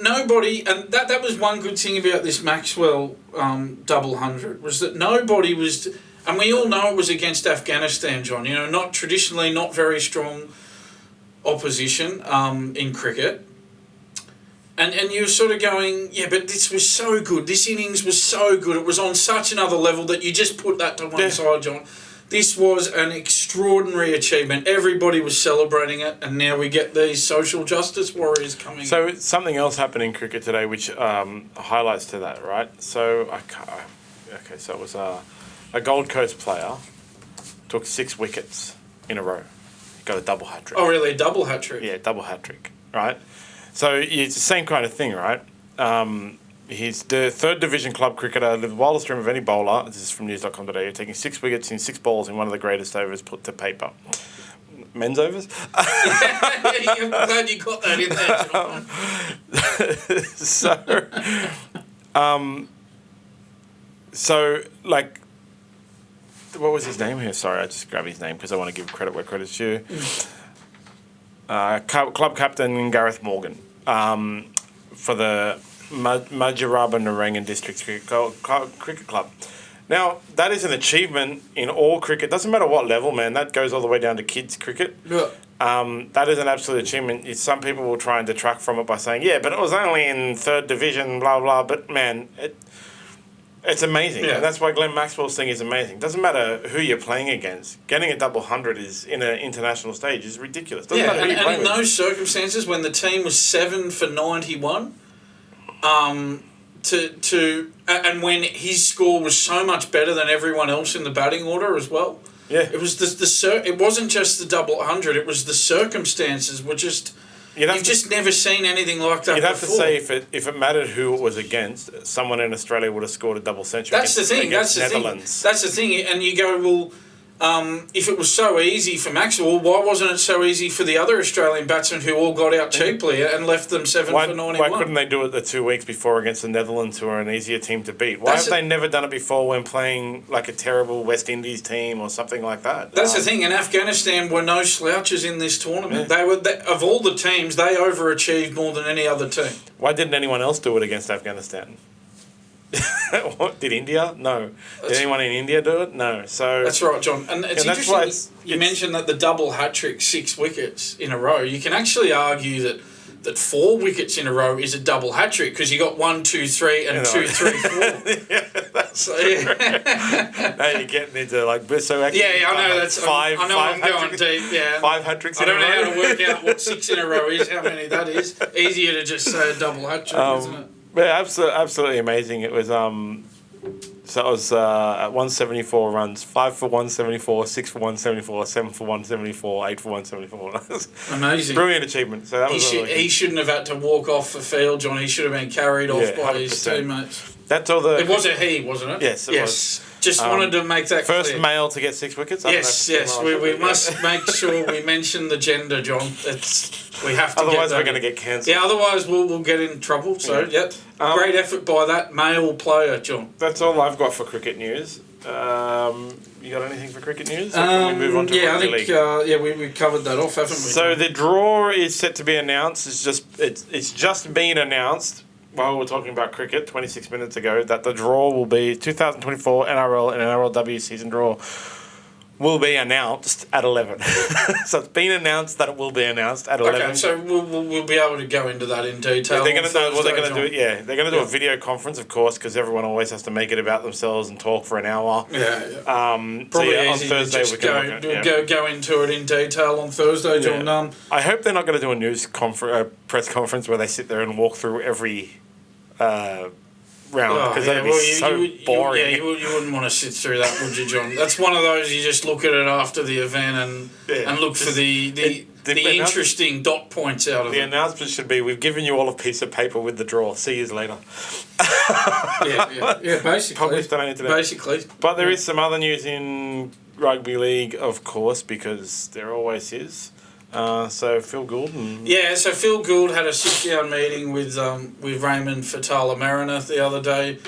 nobody... And that was one good thing about this Maxwell double 100, was that nobody was... And we all know it was against Afghanistan, John. Not traditionally, not very strong opposition in cricket. And you're sort of going, yeah, but this was so good. This innings was so good. It was on such another level that you just put that to one side, John. This was an extraordinary achievement. Everybody was celebrating it, and now we get these social justice warriors coming. So something else happened in cricket today, which highlights to that, right? So so it was a Gold Coast player took 6 wickets in a row. He got a double hat trick. Oh, really? A double hat trick? Yeah, double hat trick, right? So it's the same kind of thing, right? He's the 3rd Division club cricketer, the wildest dream of any bowler. This is from news.com.au, taking 6 wickets in 6 balls in one of the greatest overs put to paper. Men's overs? I'm glad you got that in there, John. So, like, what was his name here? Sorry, I just grabbed his name because I want to give credit where credit's due. Club captain Gareth Morgan for the Majaraba Narangan District Cricket Club. Now, that is an achievement in all cricket. Doesn't matter what level, man. That goes all the way down to kids' cricket. Yeah. That is an absolute achievement. Some people will try and detract from it by saying, yeah, but it was only in 3rd Division, blah, blah. But, man, it's amazing. Yeah. And that's why Glenn Maxwell's thing is amazing. Doesn't matter who you're playing against. Getting a double 100 is in an international stage is ridiculous. Doesn't matter who you're playing in those circumstances, when the team was 7 for 91, and when his score was so much better than everyone else in the batting order as well. Yeah. It was it wasn't just the double 100, it was the circumstances were just... You've just never seen anything like that before. You'd have to say if it mattered who it was against, someone in Australia would have scored a double century That's the thing. That's the thing. And you go, well... if it was so easy for Maxwell, why wasn't it so easy for the other Australian batsmen who all got out cheaply and left them 7 for 91? Why couldn't they do it the 2 weeks before against the Netherlands, who are an easier team to beat? Why have they never done it before when playing like a terrible West Indies team or something like that? That's the thing, and Afghanistan were no slouches in this tournament. Yeah. Of all the teams, they overachieved more than any other team. Why didn't anyone else do it against Afghanistan? Did India? No. Did anyone in India do it? No. So that's right, John. And it's interesting you mentioned that the double hat-trick 6 wickets in a row. You can actually argue that 4 wickets in a row is a double hat-trick because you got 1, 2, 3 and 2, 3, 4. Yeah, that's Now you're getting into like... So actually, I know. That's 5 I'm going deep, yeah. 5 hat-tricks in a row. I don't know how to work out what 6 in a row is, how many that is. Easier to just say a double hat-trick, isn't it? Yeah, absolutely amazing. It was so it was at 174 runs, 5 for 174, 6 for 174, 7 for 174, 8 for 174. Amazing, brilliant achievement. So that he shouldn't have had to walk off the field, John. He should have been carried off by 100%. His teammates. That's all the. It was a he, wasn't it? Yes, it was. Just wanted to make that first clear. male to get 6 wickets. Yes. We must make sure we mention the gender, John. We have to. Otherwise, we're going to get cancelled. Yeah. Otherwise, we'll get in trouble. So, yep. Great effort by that male player, John. That's all I've got for cricket news. You got anything for cricket news? Or can we move on to rugby league? We covered that off, haven't we? So the draw is set to be announced. It's just been announced while we're talking about cricket 26 minutes ago that the draw will be 2024 NRL and NRLW season draw will be announced at 11. So it's been announced that it will be announced at 11. Okay, so we'll be able to go into that in detail. They're going to They're going to do a video conference, of course, because everyone always has to make it about themselves and talk for an hour. Probably on Thursday we can go into it in detail on Thursday, John. I hope they're not going to do a press conference where they sit there and walk through every round, because that'd be boring. You wouldn't want to sit through that, would you, John? That's one of those you just look at it after the event and look for the interesting dot points out of it. The announcement should be, we've given you all a piece of paper with the draw. See you later. Basically. Published on internet. Basically. But there is some other news in rugby league, of course, because there always is. So Phil Gould so Phil Gould had a sit-down meeting with Raymond Fatala-Mariner the other day.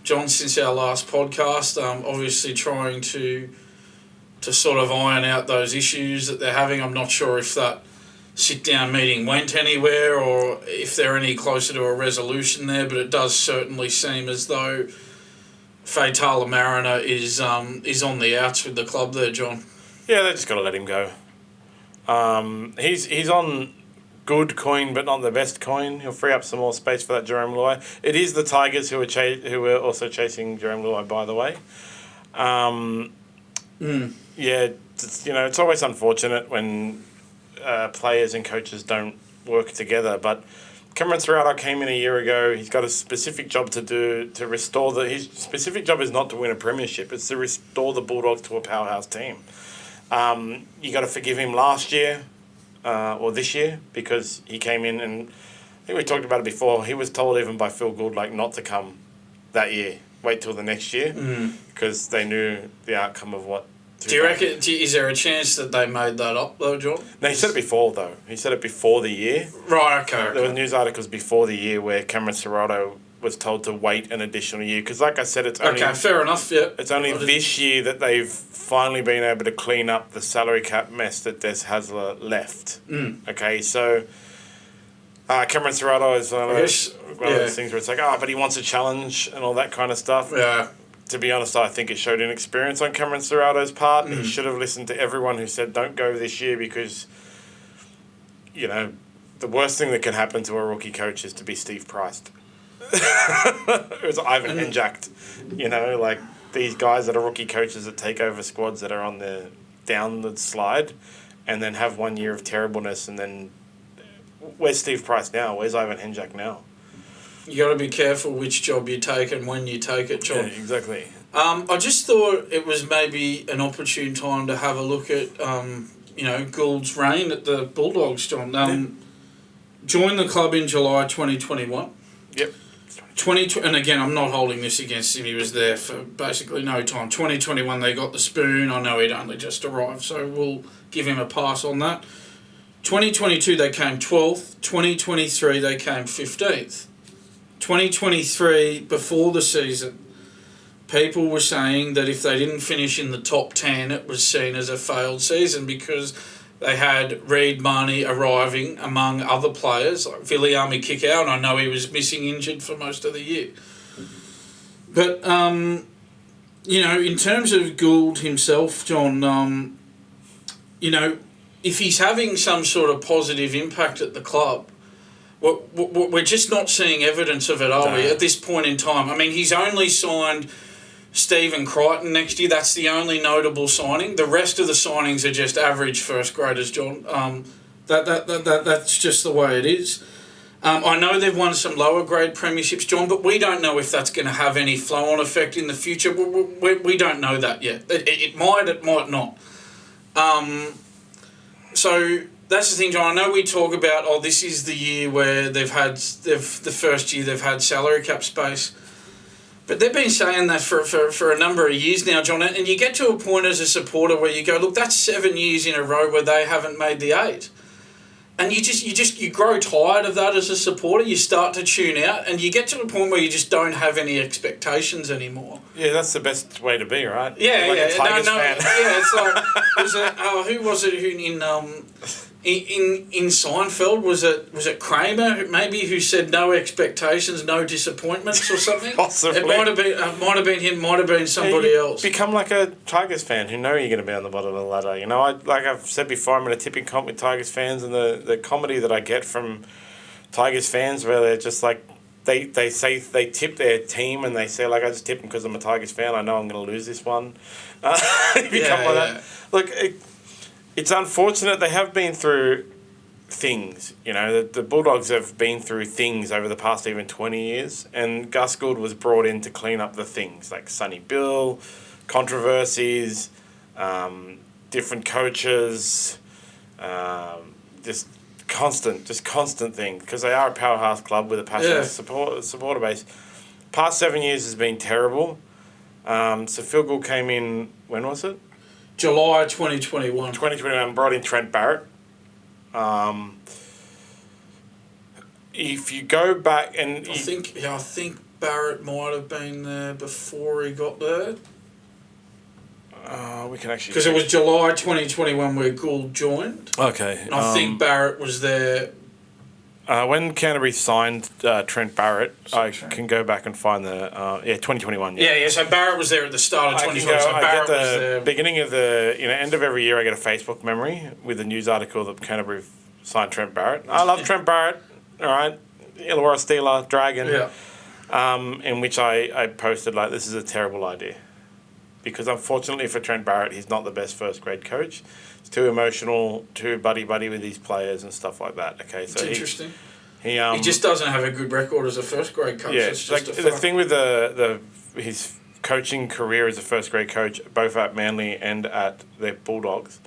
John, since our last podcast, obviously trying to sort of iron out those issues that they're having. I'm not sure if that sit-down meeting went anywhere or if they're any closer to a resolution there, but it does certainly seem as though Fatala-Mariner is on the outs with the club there, John. Yeah, they just got to let him go. He's on good coin, but not the best coin. He'll free up some more space for that Jerome Luai. It is the Tigers who are also chasing Jerome Luai, by the way. Yeah, it's always unfortunate when players and coaches don't work together. But Cameron Serrato came in a year ago. He's got a specific job to do to restore his specific job is not to win a premiership. It's to restore the Bulldogs to a powerhouse team. You got to forgive him last year or this year, because he came in and I think we talked about it before. He was told even by Phil Gould not to come that year. Wait till the next year, because they knew the outcome of what. Do you reckon? Is there a chance that they made that up though, John? No, he said it before though. He said it before the year. Right. Okay. There were news articles before the year where Cameron Serrato was told to wait an additional year, because, like I said, it's only fair enough. Yeah, it's only this year that they've finally been able to clean up the salary cap mess that Des Hasler left. Okay, so Cameron Serrato is one of those things where it's but he wants a challenge and all that kind of stuff. Yeah. To be honest, I think it showed inexperience on Cameron Serrato's part. He should have listened to everyone who said don't go this year, because the worst thing that can happen to a rookie coach is to be Steve Priced. It was Ivan Henjakt. These guys that are rookie coaches that take over squads that are on the downward slide and then have 1 year of terribleness, and then where's Steve Price now? Where's Ivan Henjakt now? You got to be careful which job you take and when you take it, John. Yeah, exactly. I just thought it was maybe an opportune time to have a look at Gould's reign at the Bulldogs, John. Joined the club in July 2021. Yep. And again, I'm not holding this against him. He was there for basically no time. 2021, they got the spoon. I know he'd only just arrived, so we'll give him a pass on that. 2022, they came 12th. 2023, they came 15th. 2023, before the season, people were saying that if they didn't finish in the top 10, it was seen as a failed season, because they had Reid Marnie arriving among other players, like Viliami Kikau, and I know he was missing injured for most of the year. But, in terms of Gould himself, John, if he's having some sort of positive impact at the club, we're just not seeing evidence of it, are we, at this point in time? I mean, he's only signed Stephen Crichton next year. That's the only notable signing. The rest of the signings are just average first graders, John. That's just the way it is. I know they've won some lower grade premierships, John, but we don't know if that's going to have any flow-on effect in the future. We don't know that yet. It might not. So that's the thing, John. I know we talk about, this is the year where the first year they've had salary cap space. But they've been saying that for a number of years now, John. And you get to a point as a supporter where you go, look, that's 7 years in a row where they haven't made the 8. And you grow tired of that as a supporter. You start to tune out, and you get to the point where you just don't have any expectations anymore. Yeah, that's the best way to be, right? Yeah, like yeah. A Tigers fan. Yeah, it's like who was it who in Seinfeld was it Kramer maybe who said no expectations, no disappointments or something? Possibly. It might have been him, might have been somebody else. Become like a Tigers fan who know you're going to be on the bottom of the ladder. You know, like I've said before, I'm in a tipping comp with Tigers fans, and the comedy that I get from Tigers fans where they're just like they say they tip their team and they say like I just tip them because I'm a Tigers fan. I know I'm going to lose this one. That. Look. It's unfortunate they have been through things. You know, the Bulldogs have been through things over the past even 20 years, and Gus Gould was brought in to clean up the things like Sonny Bill, controversies, different coaches, just constant thing, because they are a powerhouse club with a passionate supporter base. Past 7 years has been terrible. So Phil Gould came in, when was it? July 2021. 2021, brought in Trent Barrett. If you go back and... I think Barrett might have been there before he got there. We can actually... Because it was July 2021 where Gould joined. Okay. And I think Barrett was there... when Canterbury signed Trent Barrett, I can go back and find the 2021. Yeah. So Barrett was there at the start of 2020. So Barrett was there. Beginning of the end of every year, I get a Facebook memory with a news article that Canterbury signed Trent Barrett. I love Trent Barrett. All right, Illawarra Steeler, Dragon. Yeah. In which I posted like, this is a terrible idea, because unfortunately for Trent Barrett, he's not the best first grade coach. Too emotional, too buddy with his players and stuff like that. Okay, so it's interesting. He just doesn't have a good record as a first grade coach. Yeah, like the thing with his coaching career as a first grade coach, both at Manly and at the Bulldogs,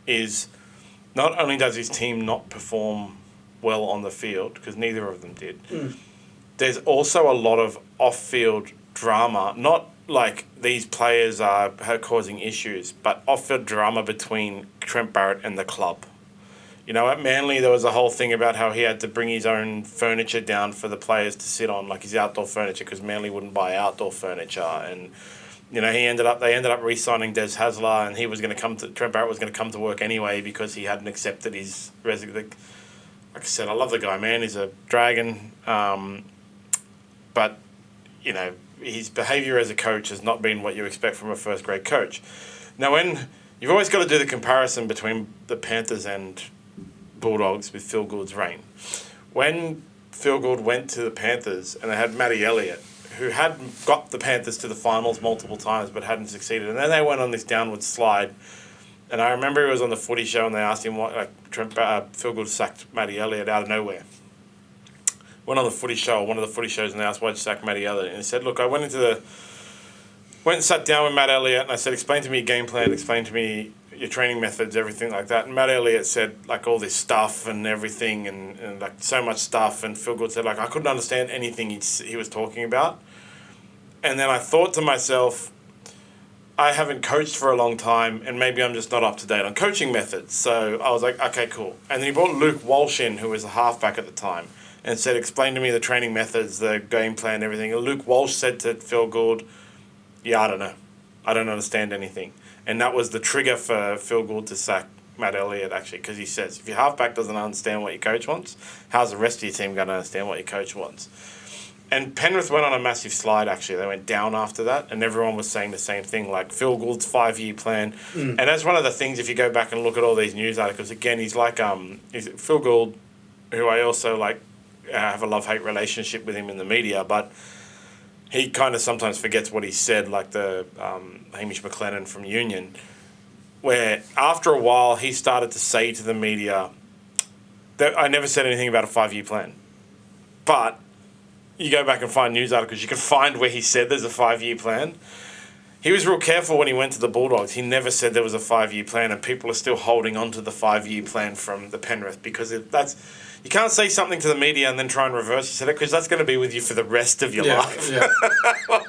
is not only does his team not perform well on the field, because neither of them did. There's also a lot of off-field drama, not like these players are causing issues, but off-field drama between Trent Barrett and the club. You know, at Manly there was a whole thing about how he had to bring his own furniture down for the players to sit on, like his outdoor furniture, because Manly wouldn't buy outdoor furniture. And you know, they ended up re-signing Des Hasler, and Trent Barrett was going to come to work anyway because he hadn't accepted his resignation. Like I said, I love the guy, man. He's a dragon, but you know, his behaviour as a coach has not been what you expect from a first grade coach. Now, when you've always got to do the comparison between the Panthers and Bulldogs with Phil Gould's reign. When Phil Gould went to the Panthers and they had Matty Elliott, who had got the Panthers to the finals multiple times but hadn't succeeded, and then they went on this downward slide. And I remember he was on the Footy Show and they asked him Phil Gould sacked Matty Elliott out of nowhere. Went on the Footy Show, one of the Footy Shows, and they asked why'd you sack Matty Elliott, and he said, "Look, I went and sat down with Matt Elliott and I said, explain to me your game plan, explain to me your training methods, everything like that." And Matt Elliott said like all this stuff and everything and like so much stuff, and Phil Gould said like I couldn't understand anything he was talking about. And then I thought to myself, I haven't coached for a long time and maybe I'm just not up to date on coaching methods. So I was like, okay, cool. And then he brought Luke Walsh in, who was a halfback at the time, and said, explain to me the training methods, the game plan, everything. And Luke Walsh said to Phil Gould, yeah, I don't know. I don't understand anything. And that was the trigger for Phil Gould to sack Matt Elliott, actually, because he says, if your halfback doesn't understand what your coach wants, how's the rest of your team going to understand what your coach wants? And Penrith went on a massive slide, actually. They went down after that, and everyone was saying the same thing, like Phil Gould's 5-year plan. And that's one of the things, if you go back and look at all these news articles, again, he's like Phil Gould, who I also like have a love-hate relationship with him in the media, but he kind of sometimes forgets what he said, like the Hamish McLennan from Union, where after a while he started to say to the media that I never said anything about a 5-year plan. But you go back and find news articles, you can find where he said there's a 5-year plan. he was real careful when he went to the Bulldogs. He never said there was a 5-year plan, and people are still holding on to the 5-year plan from the Penrith because you can't say something to the media and then try and reverse it because that's going to be with you for the rest of your life. Yeah.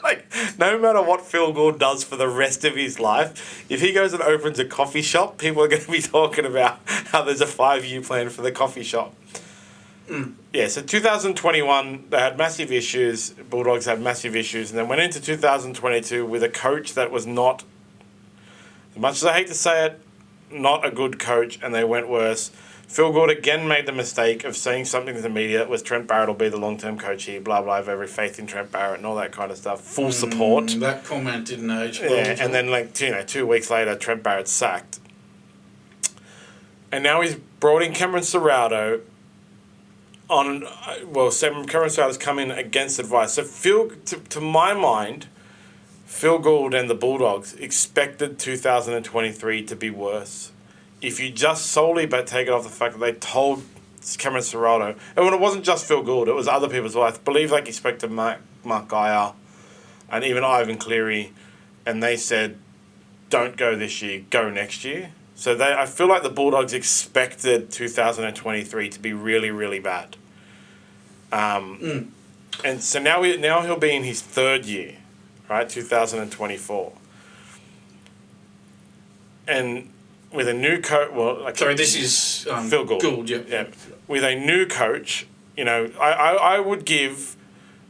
Like, no matter what Phil Gould does for the rest of his life, if he goes and opens a coffee shop, people are going to be talking about how there's a 5-year plan for the coffee shop. Yeah, so 2021, they had massive issues. Bulldogs had massive issues, and then went into 2022 with a coach that was not, as much as I hate to say it, not a good coach, and they went worse. Phil Gould again made the mistake of saying something to the media that was Trent Barrett will be the long-term coach here, blah, blah, I have every faith in Trent Barrett and all that kind of stuff. Full support. That comment didn't age well. Yeah, and then 2 weeks later, Trent Barrett's sacked. And now he's brought in Cameron Serrato Cameron Serrato's come in against advice. So to my mind, Phil Gould and the Bulldogs expected 2023 to be worse. If you just solely take it off the fact that they told Cameron Serrato, and when it wasn't just Phil Gould, it was other people as well. I believe he spoke to Mark Geyer and even Ivan Cleary, and they said, don't go this year, go next year. So I feel like the Bulldogs expected 2023 to be really, really bad. And so now he'll be in his third year, right, 2024. And with a new coach, this is Phil Gould. Gould, yeah. With a new coach, I would give,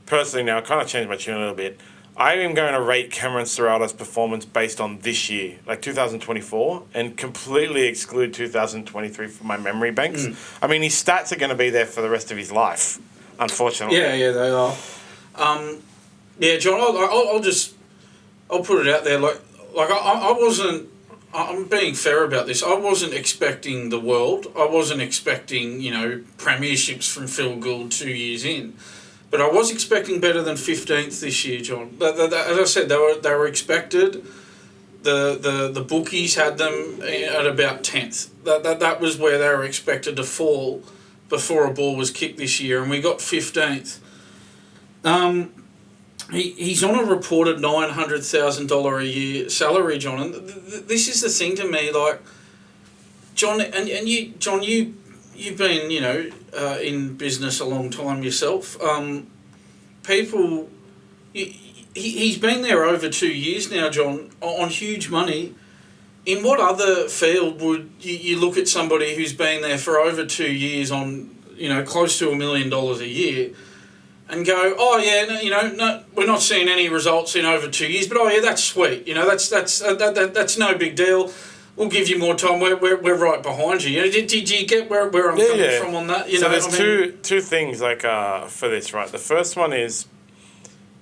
personally now, I kind of changed my tune a little bit. I am going to rate Cameron Serrato's performance based on this year, 2024, and completely exclude 2023 from my memory banks. I mean, his stats are going to be there for the rest of his life, unfortunately. Yeah, they are. John, I'll put it out there. I wasn't. I'm being fair about this. I wasn't expecting the world. I wasn't expecting premierships from Phil Gould 2 years in. But I was expecting better than 15th this year, John. As I said, they were expected. The bookies had them at about 10th. That was where they were expected to fall before a ball was kicked this year, and we got 15th. He's on a reported $900,000 a year salary, John. And this is the thing to me, John, and you, John, you've been, in business a long time yourself. He's been there over 2 years now, John, on huge money. In what other field would you look at somebody who's been there for over 2 years on, close to $1 million a year and go, oh yeah, no, we're not seeing any results in over 2 years, but oh yeah, that's sweet. That's no big deal. We'll give you more time. We're right behind you. Did you get where I'm coming from on that? There's two things for this, right? The first one is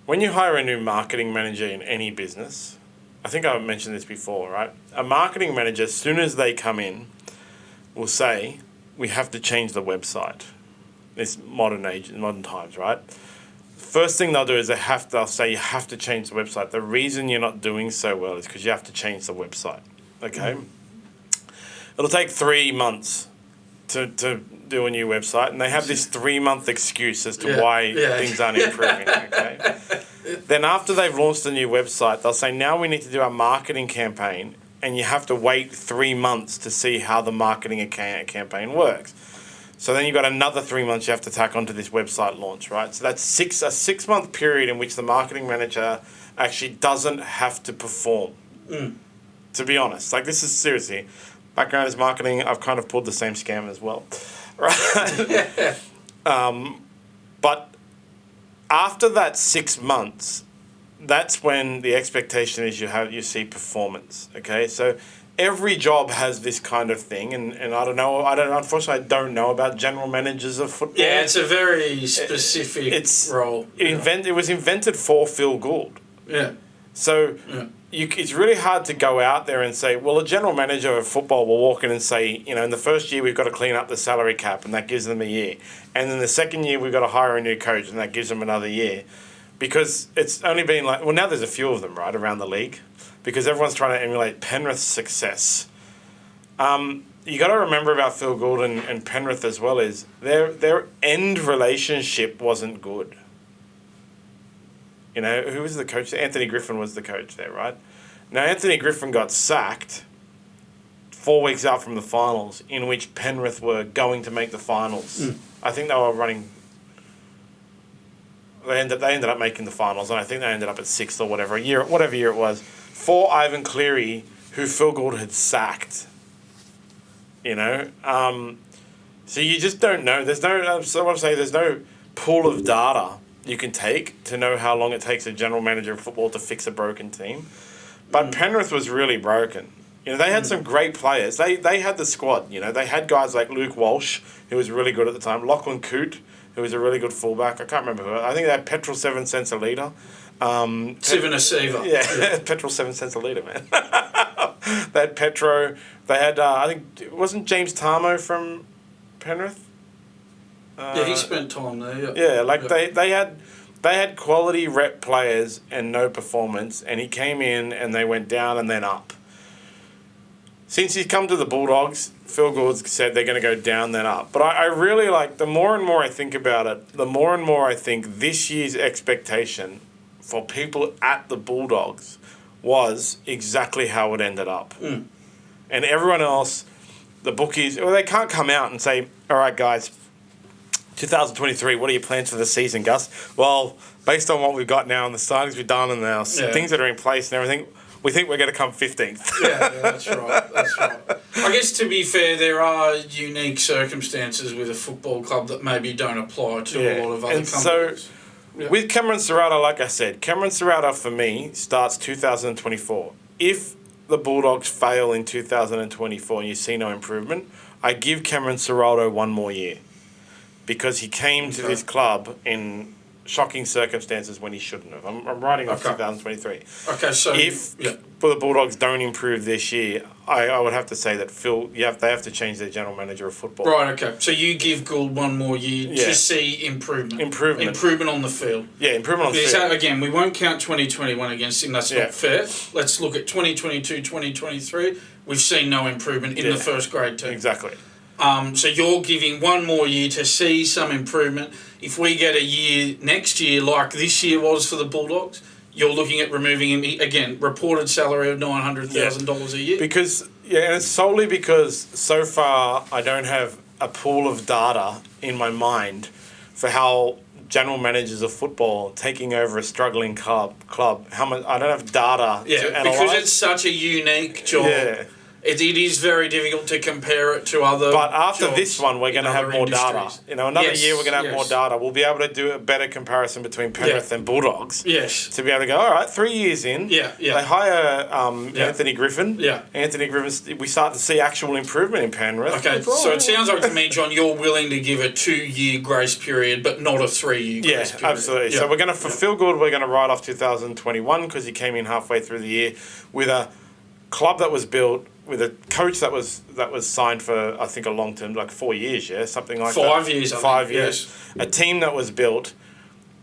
when you hire a new marketing manager in any business. I think I've mentioned this before, right? A marketing manager, as soon as they come in, will say, "We have to change the website." It's modern times, right? First thing they'll do is they'll say you have to change the website. The reason you're not doing so well is because you have to change the website. Okay, It'll take 3 months to do a new website, and they have this 3-month excuse as to why things aren't improving. Okay, then after they've launched a new website, they'll say now we need to do our marketing campaign, and you have to wait 3 months to see how the marketing campaign works. So then you've got another 3 months you have to tack onto this website launch, right? So that's a 6-month period in which the marketing manager actually doesn't have to perform. To be honest, this is seriously, background is marketing. I've kind of pulled the same scam as well, right? But after that 6 months, that's when the expectation is you see performance. Okay, so every job has this kind of thing, and unfortunately I don't know about general managers of football. Yeah, it's a very specific role. It was invented for Phil Gould. Yeah. So it's really hard to go out there and say, well, a general manager of football will walk in and say, in the first year we've got to clean up the salary cap, and that gives them a year. And then the second year we've got to hire a new coach, and that gives them another year. Because it's only been now there's a few of them, right, around the league, because everyone's trying to emulate Penrith's success. You got to remember about Phil Gould and Penrith as well is their end relationship wasn't good. Who was the coach? Anthony Griffin was the coach there, right? Now, Anthony Griffin got sacked 4 weeks out from the finals, in which Penrith were going to make the finals. I think they were running... They ended up making the finals, and I think they ended up at 6th or whatever year it was, for Ivan Cleary, who Phil Gould had sacked. You know? So you just don't know. There's no pool of data you can take to know how long it takes a general manager of football to fix a broken team. But Penrith was really broken. You know, they had some great players. They had the squad. You know, they had guys like Luke Walsh, who was really good at the time. Lachlan Coote, who was a really good fullback. I can't remember who. I think they had Petrol 7 cents a litre. 7 a saver. Yeah, Petrol 7 cents a litre, man. They had Petro. They had, I think, it wasn't James Tarmo from Penrith? Yeah, he spent time there. Yeah, like they had quality rep players and no performance, and he came in and they went down and then up. Since he's come to the Bulldogs, Phil Gould said they're going to go down then up. But I really like, the more and more I think about it, the more and more I think this year's expectation for people at the Bulldogs was exactly how it ended up. And everyone else, the bookies, well, they can't come out and say, all right, guys, 2023, what are your plans for the season, Gus? Well, based on what we've got now and the signings we've done and now things that are in place and everything, we think we're going to come 15th. Yeah, that's right. I guess, to be fair, there are unique circumstances with a football club that maybe don't apply to a lot of other companies. So, with Cameron Serrata, like I said, Cameron Serrata, for me, starts 2024. If the Bulldogs fail in 2024 and you see no improvement, I give Cameron Serrata 1 more year. Because he came to this club in shocking circumstances when he shouldn't have. I'm writing off 2023. Okay, so... If the Bulldogs don't improve this year, I would have to say that they have to change their general manager of football. Right, okay. So you give Gould 1 more year to see improvement. Improvement on the field. Yeah, improvement on the field. So, again, we won't count 2021 against him. That's not fair. Let's look at 2022, 2023. We've seen no improvement in the first grade team. Exactly. So you're giving 1 more year to see some improvement. If we get a year next year like this year was for the Bulldogs, you're looking at removing him, again, reported salary of $900,000 a year. Because, and it's solely because so far I don't have a pool of data in my mind for how general managers of football taking over a struggling club, how much, I don't have data to analyse. Because it's such a unique job. Yeah. It is very difficult to compare it to other. But after this one, we're going to have more data. You know, another year we're going to have more data. We'll be able to do a better comparison between Penrith and Bulldogs. Yes. To be able to go, all right, 3 years in. They hire Anthony Griffin. Anthony Griffin. We start to see actual improvement in Penrith. Okay, so it sounds like to me, John, you're willing to give a 2-year grace period, but not a 3-year grace period. Absolutely. So we're going to, for Phil Gould, we're going to write off 2021 because he came in halfway through the year with a club that was built, with a coach that was signed for, I think, a long term, like 4 years, something like 5 years. 5 years. A team that was built,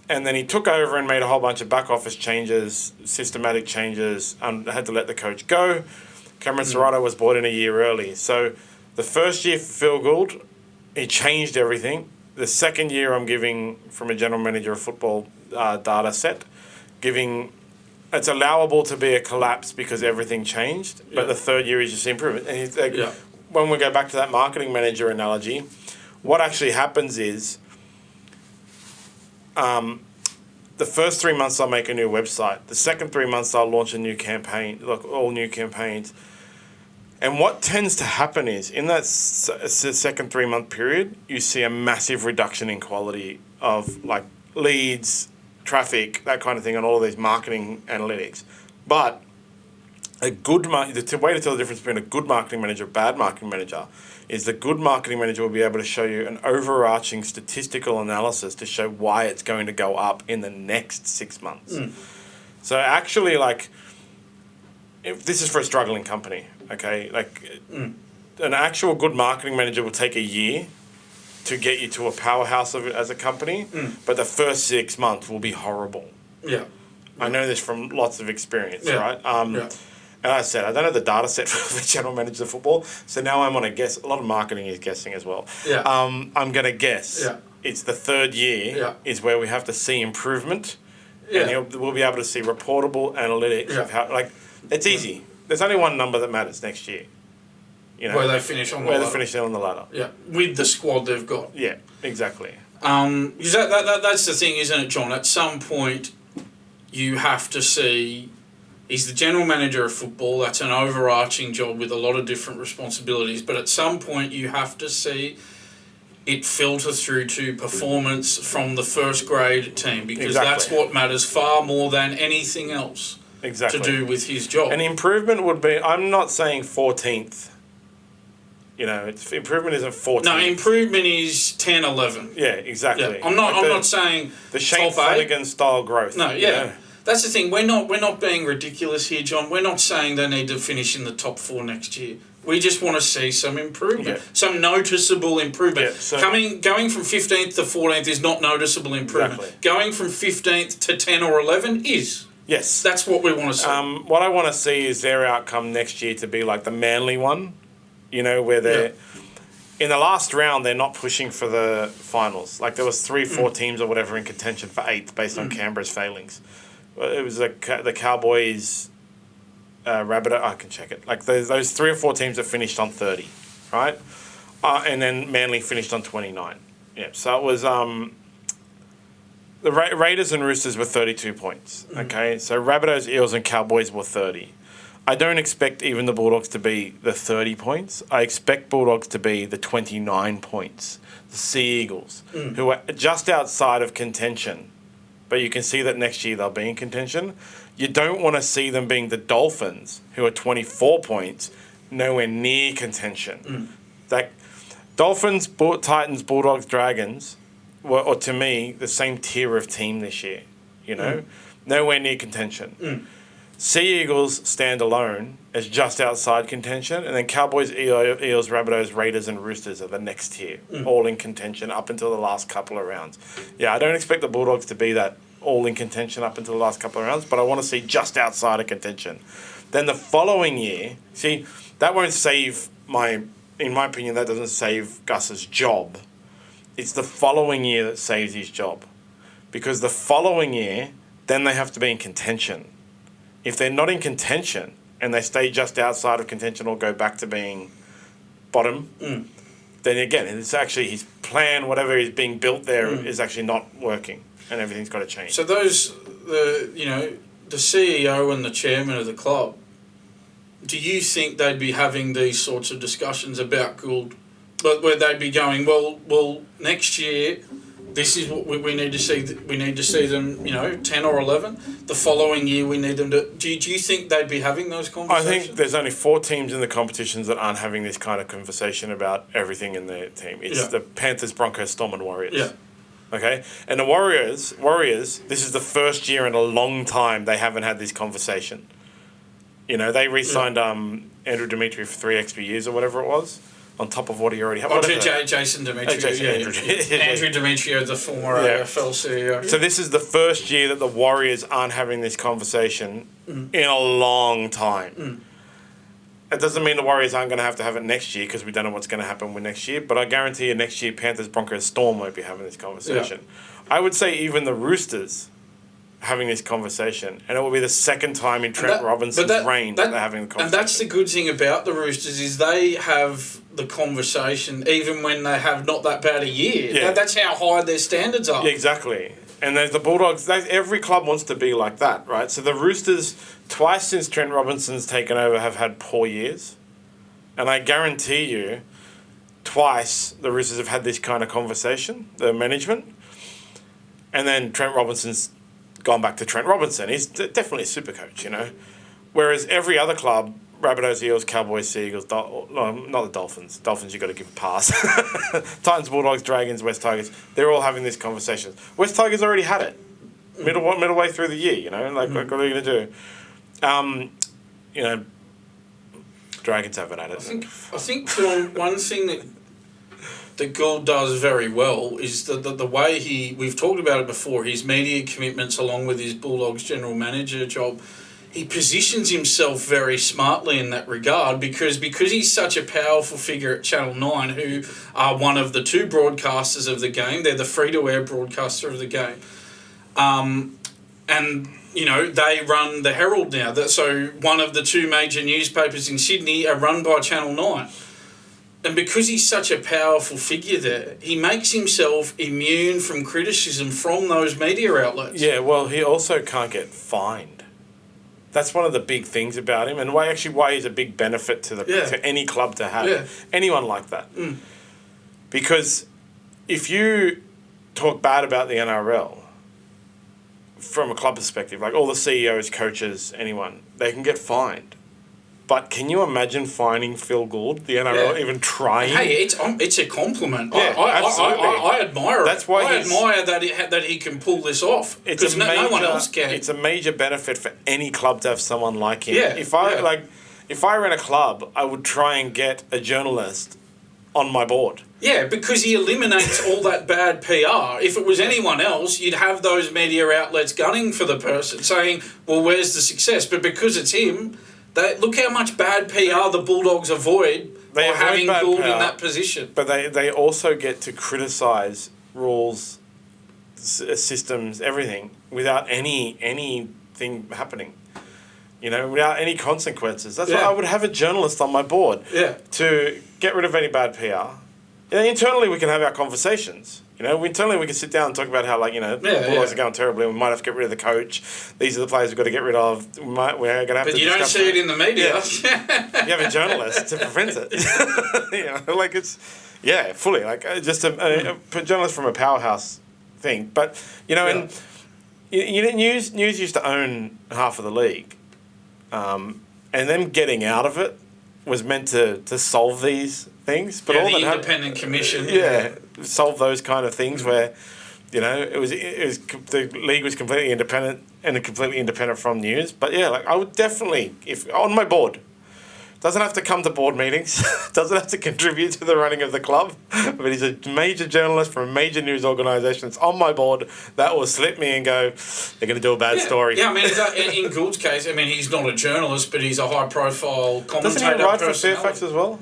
and then he took over and made a whole bunch of back office changes, systematic changes, and had to let the coach go. Cameron Serrata was brought in a year early. So the first year for Phil Gould, he changed everything. The second year I'm giving, from a general manager of football data set, it's allowable to be a collapse because everything changed, but the third year is just improvement. And it's like, when we go back to that marketing manager analogy, what actually happens is the first 3 months I'll make a new website. The second 3 months I'll launch a new campaign, like all new campaigns. And what tends to happen is, in that second 3 month period, you see a massive reduction in quality of like leads, traffic, that kind of thing, on all of these marketing analytics. But the way to tell the difference between a good marketing manager and a bad marketing manager is the good marketing manager will be able to show you an overarching statistical analysis to show why it's going to go up in the next 6 months. So actually, like, if this is for a struggling company, okay? Like, an actual good marketing manager will take a year to get you to a powerhouse of it as a company, but the first 6 months will be horrible. I know this from lots of experience, right? And I said, I don't have the data set for the general manager of football, so now I'm on a guess. A lot of marketing is guessing as well. I'm going to guess it's the third year is where we have to see improvement, and we'll be able to see reportable analytics of how, like, It's easy. There's only one number that matters next year. You know, where they finish on the ladder. Where they finish on the ladder. Yeah, with the squad they've got. Yeah, exactly. Because that's the thing, isn't it, John? At some point, you have to see... He's the general manager of football. That's an overarching job with a lot of different responsibilities. But at some point, you have to see it filter through to performance from the first grade team, because that's what matters far more than anything else to do with his job. And improvement would be... I'm not saying 14th. You know, improvement isn't 14th. No, improvement is 10, 11. Yeah, exactly. Yeah. I'm not saying the Shane Flanagan style growth. No, yeah. That's the thing. We're not being ridiculous here, John. We're not saying they need to finish in the top 4 next year. We just want to see some improvement, some noticeable improvement. Yeah, so going from 15th to 14th is not noticeable improvement. Exactly. Going from 15th to 10 or 11 is. Yes. That's what we want to see. What I want to see is their outcome next year to be like the Manly one, you know, where they're... In the last round, they're not pushing for the finals. Like, there was 3-4 teams or whatever in contention for 8th based on Canberra's failings. It was the Cowboys, Rabbitohs. I can check it. Like those 3 or 4 teams that finished on 30, right? And then Manly finished on 29. Yeah. So it was the Raiders and Roosters were 32 points. Okay. So Rabbitohs, Eels, and Cowboys were 30. I don't expect even the Bulldogs to be the 30 points. I expect Bulldogs to be the 29 points. The Sea Eagles, who are just outside of contention. But you can see that next year they'll be in contention. You don't want to see them being the Dolphins, who are 24 points, nowhere near contention. That Dolphins, Titans, Bulldogs, Dragons were, or to me, the same tier of team this year. You know, nowhere near contention. Sea Eagles stand alone as just outside contention, and then Cowboys, Eels, Rabbitohs, Raiders, and Roosters are the next tier, all in contention up until the last couple of rounds. Yeah, I don't expect the Bulldogs to be that all in contention up until the last couple of rounds, but I want to see just outside of contention. Then the following year, see, that won't save in my opinion, that doesn't save Gus's job. It's the following year that saves his job. Because the following year, then they have to be in contention. If they're not in contention and they stay just outside of contention or go back to being bottom, then again, it's actually his plan, whatever is being built there, is actually not working, and everything's got to change. So the CEO and the chairman of the club, do you think they'd be having these sorts of discussions about Gould, but where they'd be going, well, next year, this is what we need to see. We need to see them, 10 or 11. The following year, we need them to... Do you think they'd be having those conversations? I think there's only 4 teams in the competitions that aren't having this kind of conversation about everything in their team. It's the Panthers, Broncos, Storm, and Warriors. Yeah. Okay? And the Warriors, this is the first year in a long time they haven't had this conversation. You know, they re-signed Andrew Dimitri for 3 extra years or whatever it was, on top of what he already had. Jason Demetriou. Andrew Demetriou, the former AFL CEO. So this is the first year that the Warriors aren't having this conversation in a long time. It doesn't mean the Warriors aren't going to have it next year, because we don't know what's going to happen with next year. But I guarantee you next year, Panthers, Broncos, Storm won't be having this conversation. Yeah. I would say even the Roosters having this conversation, and it will be the second time in Trent Robinson's reign that they're having the conversation. And that's the good thing about the Roosters, is they have the conversation even when they have not that bad a year. Yeah. That's how high their standards are. Yeah, exactly. And there's the Bulldogs. Every club wants to be like that, right? So the Roosters, twice since Trent Robinson's taken over, have had poor years. And I guarantee you, twice the Roosters have had this kind of conversation, the management. And then Trent Robinson's gone back to Trent Robinson. He's definitely a super coach, Whereas every other club, Rabbitohs, Eels, Cowboys, Sea Eagles, not the Dolphins. Dolphins, you've got to give a pass. Titans, Bulldogs, Dragons, West Tigers, they're all having this conversation. West Tigers already had it. Middle-way through the year, what are you going to do? Dragons haven't had it. I think John, one thing that Gould does very well is the way we've talked about it before, his media commitments along with his Bulldogs general manager job, he positions himself very smartly in that regard because he's such a powerful figure at Channel 9, who are one of the 2 broadcasters of the game. They're the free-to-air broadcaster of the game. And they run the Herald now. So one of the two major newspapers in Sydney are run by Channel 9. And because he's such a powerful figure there, he makes himself immune from criticism from those media outlets. Yeah, well, he also can't get fined. That's one of the big things about him, and why he's a big benefit to any club to have anyone like that. Mm. Because if you talk bad about the NRL from a club perspective, like all the CEOs, coaches, anyone, they can get fined. But can you imagine finding Phil Gould, the NRL, even trying? Hey, it's a compliment. Yeah, absolutely. I admire That's it. why I admire that he can pull this off. Because no one else can. It's a major benefit for any club to have someone like him. Yeah, if I ran a club, I would try and get a journalist on my board. Yeah, because he eliminates all that bad PR. If it was anyone else, you'd have those media outlets gunning for the person, saying, well, where's the success? But because it's him... look how much bad PR the Bulldogs avoid by having Gould in that position. But they also get to criticise rules, systems, everything without anything happening. Without any consequences. That's why I would have a journalist on my board to get rid of any bad PR. Internally, we can have our conversations. Internally we can sit down and talk about how, the Bulldogs are going terribly. We might have to get rid of the coach. These are the players we've got to get rid of. We're going to have to. But you don't see it in the media. Yeah. You have a journalist to prevent it. Fully. Just a journalist from a powerhouse thing. But and News used to own half of the league, and them getting out of it was meant to solve these things, but all the that independent commission, solve those kind of things where, it was the league was completely independent and completely independent from news. But I would definitely, if on my board, doesn't have to come to board meetings, doesn't have to contribute to the running of the club, but he's a major journalist from a major news organisation that's on my board, that will slip me and go, they're going to do a bad story. Yeah, I mean, in Gould's case, he's not a journalist, but he's a high-profile commentator. Doesn't he write for Fairfax as well?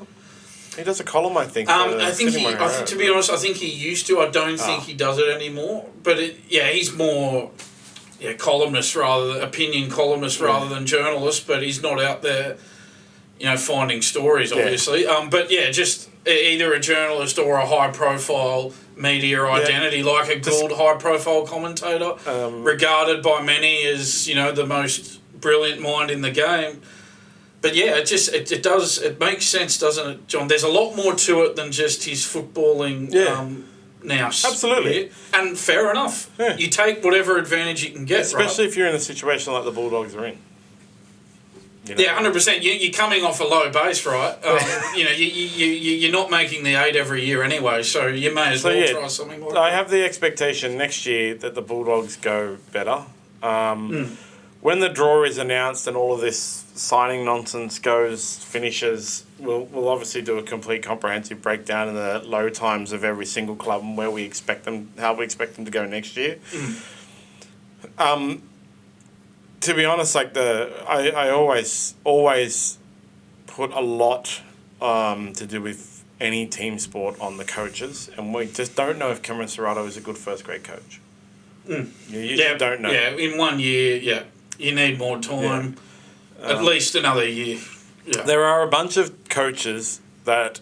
He does a column, I think. To be honest, I think he used to. I don't think he does it anymore. But he's more columnist opinion columnist rather than journalist. But he's not out there, finding stories, obviously. Just either a journalist or a high-profile media identity, like a Gould high-profile commentator, regarded by many as the most brilliant mind in the game. But it makes sense, doesn't it, John? There's a lot more to it than just his footballing now. Absolutely. Yeah? And fair enough. Yeah. You take whatever advantage you can get, especially if you're in a situation like the Bulldogs are in. Yeah, 100%. You're coming off a low base, right? You're not making the 8 every year anyway, so you may as well try something like that. I have the expectation next year that the Bulldogs go better. When the draw is announced and all of this signing nonsense finishes, we'll obviously do a complete comprehensive breakdown in the low times of every single club and how we expect them to go next year. To be honest, I always put a lot to do with any team sport on the coaches, and we just don't know if Cameron Serrato is a good first grade coach. You don't know. Yeah, in 1 year, you need more time. At least another year. Yeah. There are a bunch of coaches that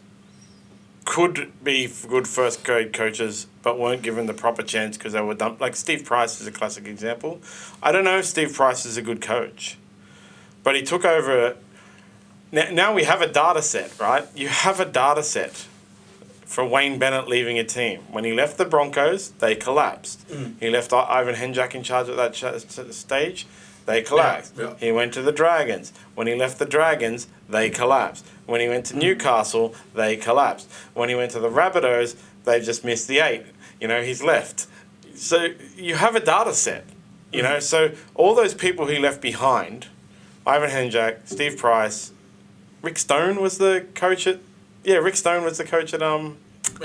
could be good first grade coaches but weren't given the proper chance because they were dumped. Like Steve Price is a classic example. I don't know if Steve Price is a good coach, but he took over. Now we have a data set, right? You have a data set for Wayne Bennett leaving a team. When he left the Broncos, they collapsed. He left Ivan Henjak in charge at that stage. They collapsed. Yeah. He went to the Dragons. When he left the Dragons, they collapsed. When he went to Newcastle, they collapsed. When he went to the Rabbitohs, they just missed the 8. He's left. So you have a data set. So all those people he left behind, Ivan Henjak, Steve Price, Rick Stone was the coach at... Yeah, Rick Stone was the coach at... At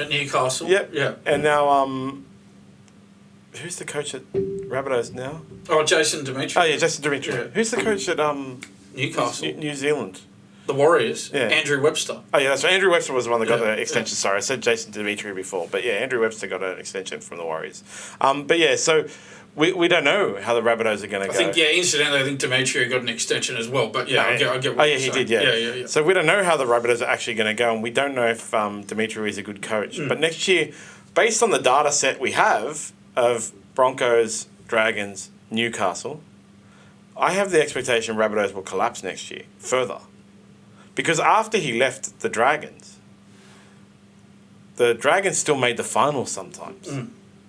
Newcastle. Yep. Yeah. And now... Who's the coach at Rabbitohs now? Oh, Jason Dimitri. Oh, yeah, Jason Dimitri. Yeah. Who's the coach at Newcastle? New Zealand. The Warriors. Yeah. Andrew Webster. Oh, yeah, that's right. Andrew Webster was the one that got the extension. Sorry, I said Jason Dimitri before. But, yeah, Andrew Webster got an extension from the Warriors. So we don't know how the Rabbitohs are going to go. I think, incidentally, I think Demetrio got an extension as well. But, I get what yeah, you're he saying. did, yeah. So we don't know how the Rabbitohs are actually going to go, and we don't know if Demetrio is a good coach. But next year, based on the data set we have of Broncos, Dragons, Newcastle, I have the expectation Rabbitohs will collapse next year further. Because after he left the Dragons still made the finals sometimes.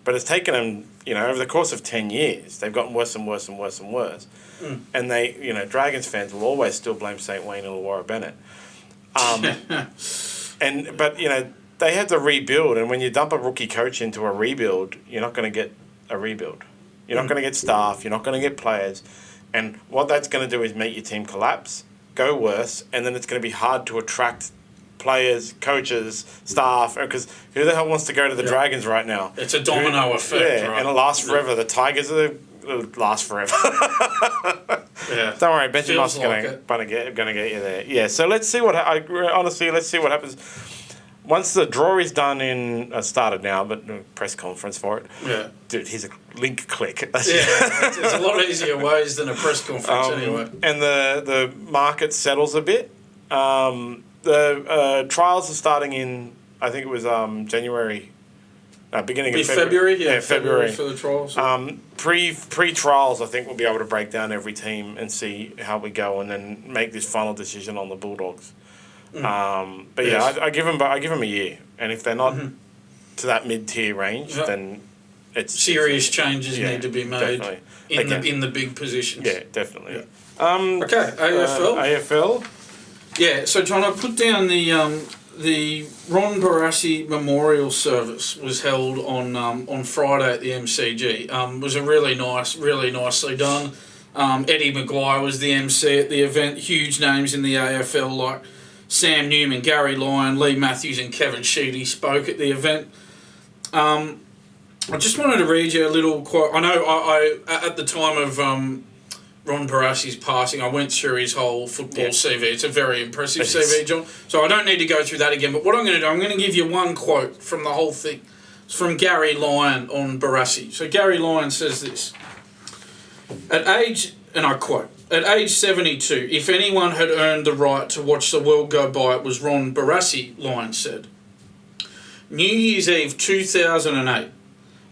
But it's taken them, over the course of 10 years, they've gotten worse and worse and worse and worse. And they, Dragons fans will always still blame St. Wayne and Laura Bennett. But they had to rebuild, and when you dump a rookie coach into a rebuild, you're not going to get a rebuild. You're not going to get staff, you're not going to get players. And what that's going to do is make your team collapse, go worse, and then it's going to be hard to attract players, coaches, staff, because who the hell wants to go to the Dragons right now? It's a domino effect, right? And it lasts forever. The Tigers last forever. Don't worry, Benjamin's going to get you there. Yeah, so let's see what let's see what happens. Once the draw is done started now, but press conference for it. Yeah. Dude, here's a link click. There's a lot of easier ways than a press conference anyway. And the market settles a bit. The trials are starting in, I think it was beginning of February. Yeah, February for the trials. Pre-trials, I think we'll be able to break down every team and see how we go, and then make this final decision on the Bulldogs. But I give them a year, and if they're not to that mid-tier range, then it's serious changes need to be made definitely. in the big positions. Yeah, definitely. Yeah. Okay, AFL. AFL. Yeah, so John, I put down the Ron Barassi Memorial Service was held on Friday at the MCG. It was a really nicely done. Eddie Maguire was the MC at the event. Huge names in the AFL like Sam Newman, Gary Lyon, Lee Matthews and Kevin Sheedy spoke at the event. I just wanted to read you a little quote. I know I at the time of Ron Barassi's passing, I went through his whole football CV. It's a very impressive CV, John. So I don't need to go through that again. But what I'm going to do, I'm going to give you one quote from the whole thing. It's from Gary Lyon on Barassi. So Gary Lyon says this. At age, and I quote, at age 72, if anyone had earned the right to watch the world go by, it was Ron Barassi, Lyon said. New Year's Eve 2008,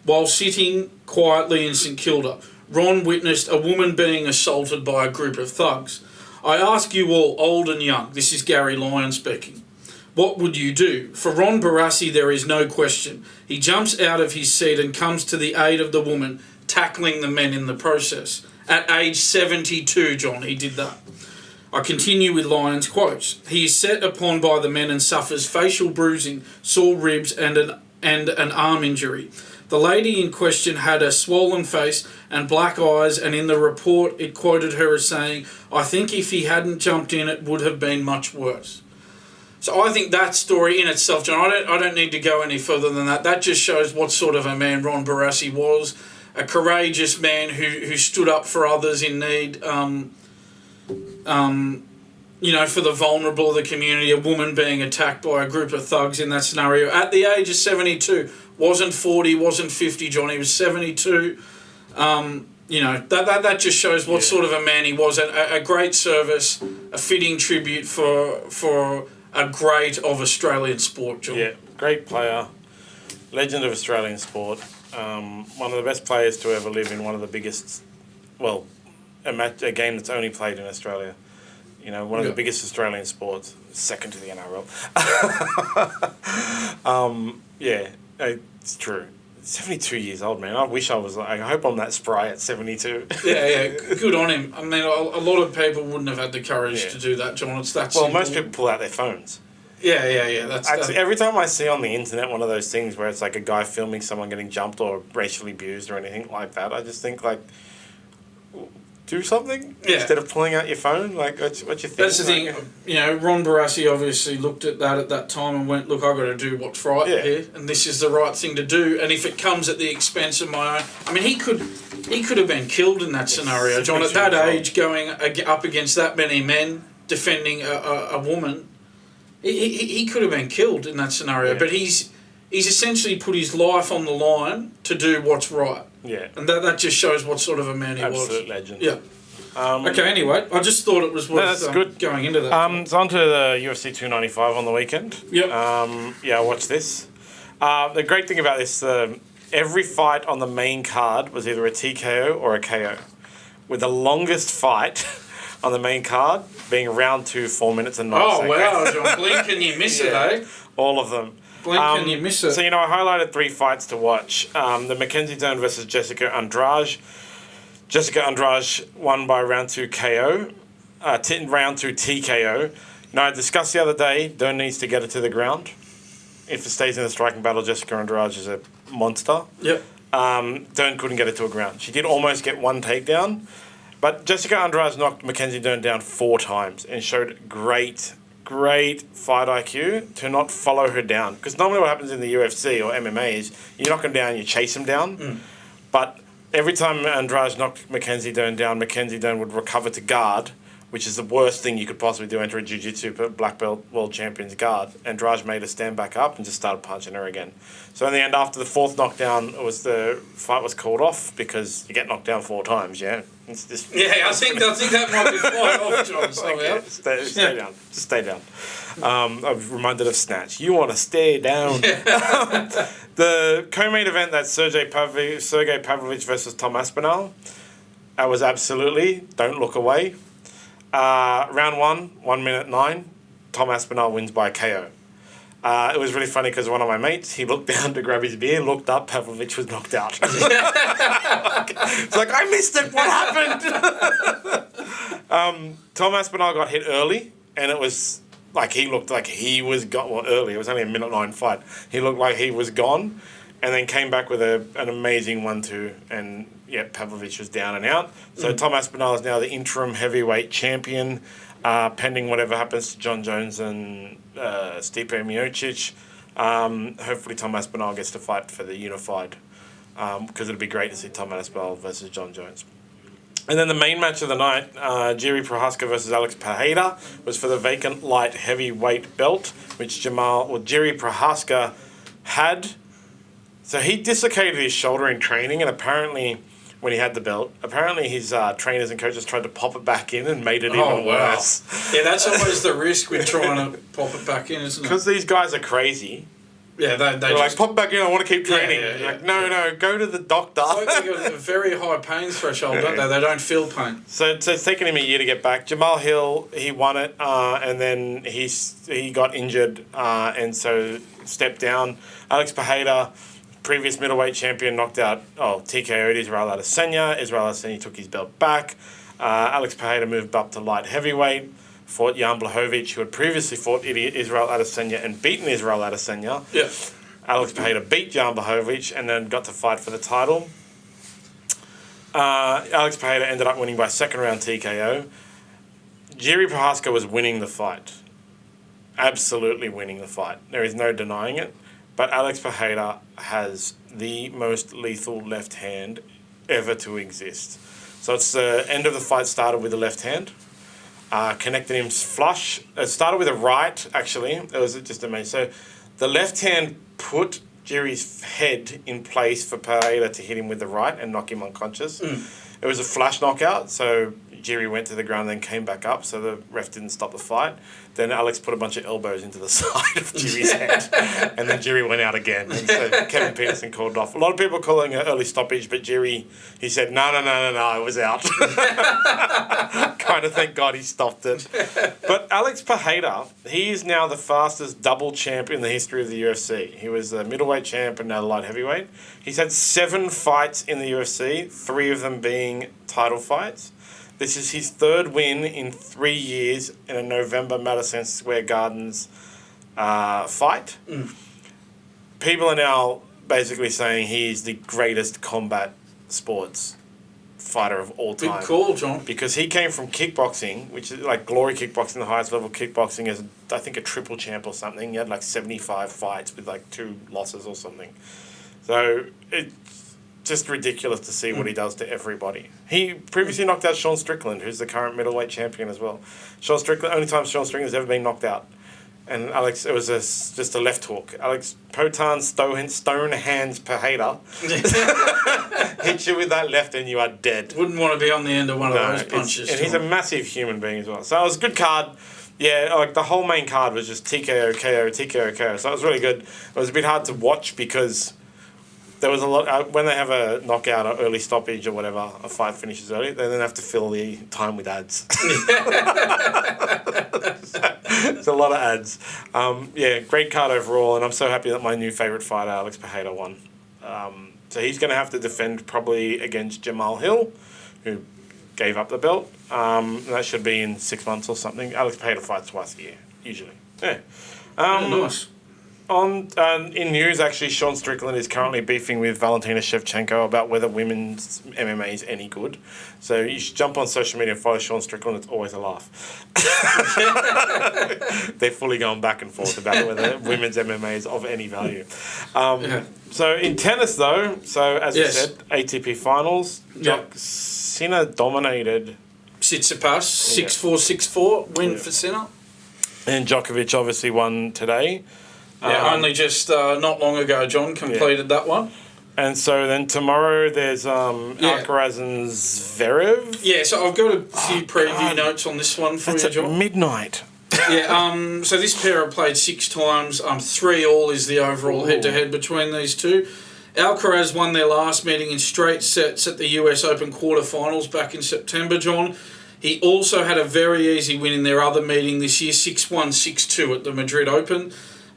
while sitting quietly in St Kilda, Ron witnessed a woman being assaulted by a group of thugs. I ask you all, old and young, this is Gary Lyon speaking, what would you do? For Ron Barassi, there is no question. He jumps out of his seat and comes to the aid of the woman, tackling the men in the process. At age 72, John, he did that. I continue with Lyon's quotes. He is set upon by the men and suffers facial bruising, sore ribs and an arm injury. The lady in question had a swollen face and black eyes, and in the report it quoted her as saying, I think if he hadn't jumped in it would have been much worse. So I think that story in itself, John, I don't need to go any further than that. That just shows what sort of a man Ron Barassi was. A courageous man who stood up for others in need, for the vulnerable of the community, a woman being attacked by a group of thugs in that scenario. At the age of 72, wasn't 40, wasn't 50, John, he was 72. That just shows what sort of a man he was. A great service, a fitting tribute for a great of Australian sport, John. Yeah, great player, legend of Australian sport. One of the best players to ever live in one of the biggest, a game that's only played in Australia. One of the biggest Australian sports, second to the NRL. It's true. 72 years old, man. I wish I was. I hope I'm that spry at 72. Yeah, good on him. I mean, a lot of people wouldn't have had the courage to do that, John. It's that simple. Well, most people pull out their phones. Yeah. That's every time I see on the internet one of those things where it's like a guy filming someone getting jumped or racially abused or anything like that, I just think like, do something instead of pulling out your phone. Like, what you think? That's the thing. Ron Barassi obviously looked at that time and went, "Look, I've got to do what's right here, and this is the right thing to do. And if it comes at the expense of my own, I mean, he could have been killed in that scenario, John. At that age, going up against that many men defending a woman." He could have been killed in that scenario, but he's essentially put his life on the line to do what's right. Yeah. And that just shows what sort of a man he was. Absolute legend. Yeah. Okay, anyway, I just thought it was worth good. going into that. It's on to the UFC 295 on the weekend. Yep. Yeah, watch this. The great thing about this, every fight on the main card was either a TKO or a KO, with the longest fight on the main card being round 2, 4 minutes and 9 seconds. Oh, wow, John. Blink and you miss it, eh? All of them. Blink and you miss it. So, I highlighted 3 fights to watch. The Mackenzie Dern versus Jessica Andrade. Jessica Andrade won by round 2 KO. Round 2 TKO. I discussed the other day, Dern needs to get it to the ground. If it stays in the striking battle, Jessica Andrade is a monster. Yep. Dern couldn't get it to a ground. She did almost get 1 takedown, but Jessica Andrade knocked Mackenzie Dern down 4 times and showed great fight IQ to not follow her down. Because normally what happens in the UFC or MMA is you knock them down, you chase them down. But every time Andrade knocked Mackenzie Dern down, Mackenzie Dern would recover to guard, which is the worst thing you could possibly do, enter a jiu-jitsu black belt world champion's guard. Andrade made her stand back up and just started punching her again. So in the end, after the 4th knockdown, the fight was called off because you get knocked down 4 times, yeah? I think that might be fine off, John. So stay down. Just stay down. I'm reminded of Snatch. You want to stay down. The co-main event, that's Sergey Pavlovich versus Tom Aspinall. That was absolutely, don't look away. Round 1, 1 minute 9, Tom Aspinall wins by KO. It was really funny because one of my mates, he looked down to grab his beer, looked up, Pavlovich was knocked out. It's like, I missed it, what happened? Tom Aspinall got hit early, and it was like he looked like he was gone. Well, early, it was only a minute 9 fight. He looked like he was gone, and then came back with an amazing 1-2, and Pavlovich was down and out. So Tom Aspinall is now the interim heavyweight champion, pending whatever happens to John Jones and Stipe Miocic. Hopefully Tom Aspinall gets to fight for the unified, because it'd be great to see Tom Aspinall versus John Jones. And then the main match of the night, Jiri Prohaska versus Alex Pereira, was for the vacant light heavyweight belt, which Jiri Prohaska had. So he dislocated his shoulder in training, and apparently, when he had the belt, his trainers and coaches tried to pop it back in and made it even worse. Yeah, that's always the risk with trying to pop it back in, isn't it? Because these guys are crazy. Yeah, they're just like, pop back in, I want to keep training. Yeah. Like, no, go to the doctor. It's like they've got a very high pain threshold, don't they? They don't feel pain. So it's taken him a year to get back. Jamal Hill, he won it, and then he got injured, and so stepped down. Alex Pereira, previous middleweight champion, knocked out, TKO'd Israel Adesanya. Israel Adesanya took his belt back. Alex Pereira moved up to light heavyweight, fought Jan Blachowicz, who had previously fought Israel Adesanya and beaten Israel Adesanya. Yeah. Alex Pereira beat Jan Blachowicz and then got to fight for the title. Alex Pereira ended up winning by 2nd round TKO. Jiri Prohaska was winning the fight. Absolutely winning the fight. There is no denying it. But Alex Pereira has the most lethal left hand ever to exist. So it's the end of the fight started with the left hand. Connected him flush. It started with a right, actually. It was just amazing. So the left hand put Jiri's head in place for Pereira to hit him with the right and knock him unconscious. It was a flash knockout, so Jiri went to the ground and then came back up, so the ref didn't stop the fight. Then Alex put a bunch of elbows into the side of Jiri's head, and then Jiri went out again. And so Kevin Peterson called it off. A lot of people calling it early stoppage, but Jiri, he said, no, it was out. Kind of thank God he stopped it. But Alex Pereira, he is now the fastest double champ in the history of the UFC. He was the middleweight champ and now the light heavyweight. He's had 7 fights in the UFC, 3 of them being title fights. This is his 3rd win in 3 years in a November Madison Square Gardens fight. People are now basically saying he's the greatest combat sports fighter of all time. Good call, John. Because he came from kickboxing, which is like glory kickboxing, the highest level kickboxing, as I think a triple champ or something. He had like 75 fights with like 2 losses or something. So it's just ridiculous to see what he does to everybody. He previously knocked out Sean Strickland, who's the current middleweight champion as well. Only time Sean Strickland's ever been knocked out. And Alex, it was just a left hook. Alex Potan stone hands Pajeda hit you with that left and you are dead. Wouldn't want to be on the end of one of those punches. And he's a massive human being as well. So it was a good card. Yeah, like the whole main card was just TKO, KO, TKO, KO. So it was really good. It was a bit hard to watch because there was a lot... when they have a knockout or early stoppage or whatever, a fight finishes early, they then have to fill the time with ads. It's a lot of ads. Yeah, great card overall, and I'm so happy that my new favourite fighter, Alex Pajeda, won. So he's going to have to defend probably against Jamal Hill, who gave up the belt. That should be in 6 months or something. Alex Pajeda fights twice a year, usually. Yeah. Nice. In news, actually, Sean Strickland is currently beefing with Valentina Shevchenko about whether women's MMA is any good. So you should jump on social media and follow Sean Strickland. It's always a laugh. They're fully going back and forth about whether women's MMA is of any value. So in tennis, though, as we said, ATP Finals, Sinner dominated. Tsitsipas, 6-4, 6-4, win for Sinner. And Djokovic obviously won today. Yeah, only just not long ago, John completed that one. And so then tomorrow there's Alcaraz and Zverev. Yeah, so I've got a few preview notes on this one for you, John. At midnight. Yeah, so this pair have played 6 times. 3-all is the overall head-to-head between these two. Alcaraz won their last meeting in straight sets at the US Open quarterfinals back in September, John. He also had a very easy win in their other meeting this year, 6-1, 6-2 at the Madrid Open.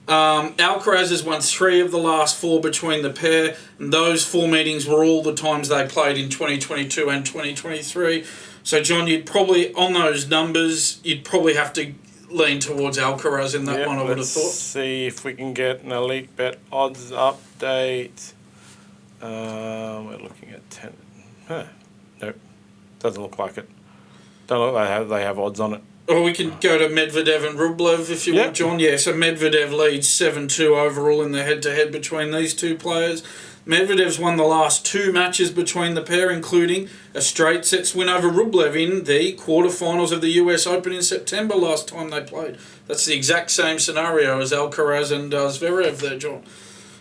Alcaraz has won 3 of the last 4 between the pair, and those 4 meetings were all the times they played in 2022 and 2023. So, John, you'd probably, on those numbers, you'd probably have to lean towards Alcaraz in that one, I would have thought. Let's see if we can get an Elite Bet odds update. We're looking at 10. Nope. Doesn't look like it. Don't look like they have odds on it. Or we can go to Medvedev and Rublev if you want, John. Yeah, so Medvedev leads 7-2 overall in the head-to-head between these two players. Medvedev's won the last 2 matches between the pair, including a straight sets win over Rublev in the quarterfinals of the US Open in September last time they played. That's the exact same scenario as Alcaraz and Zverev there, John.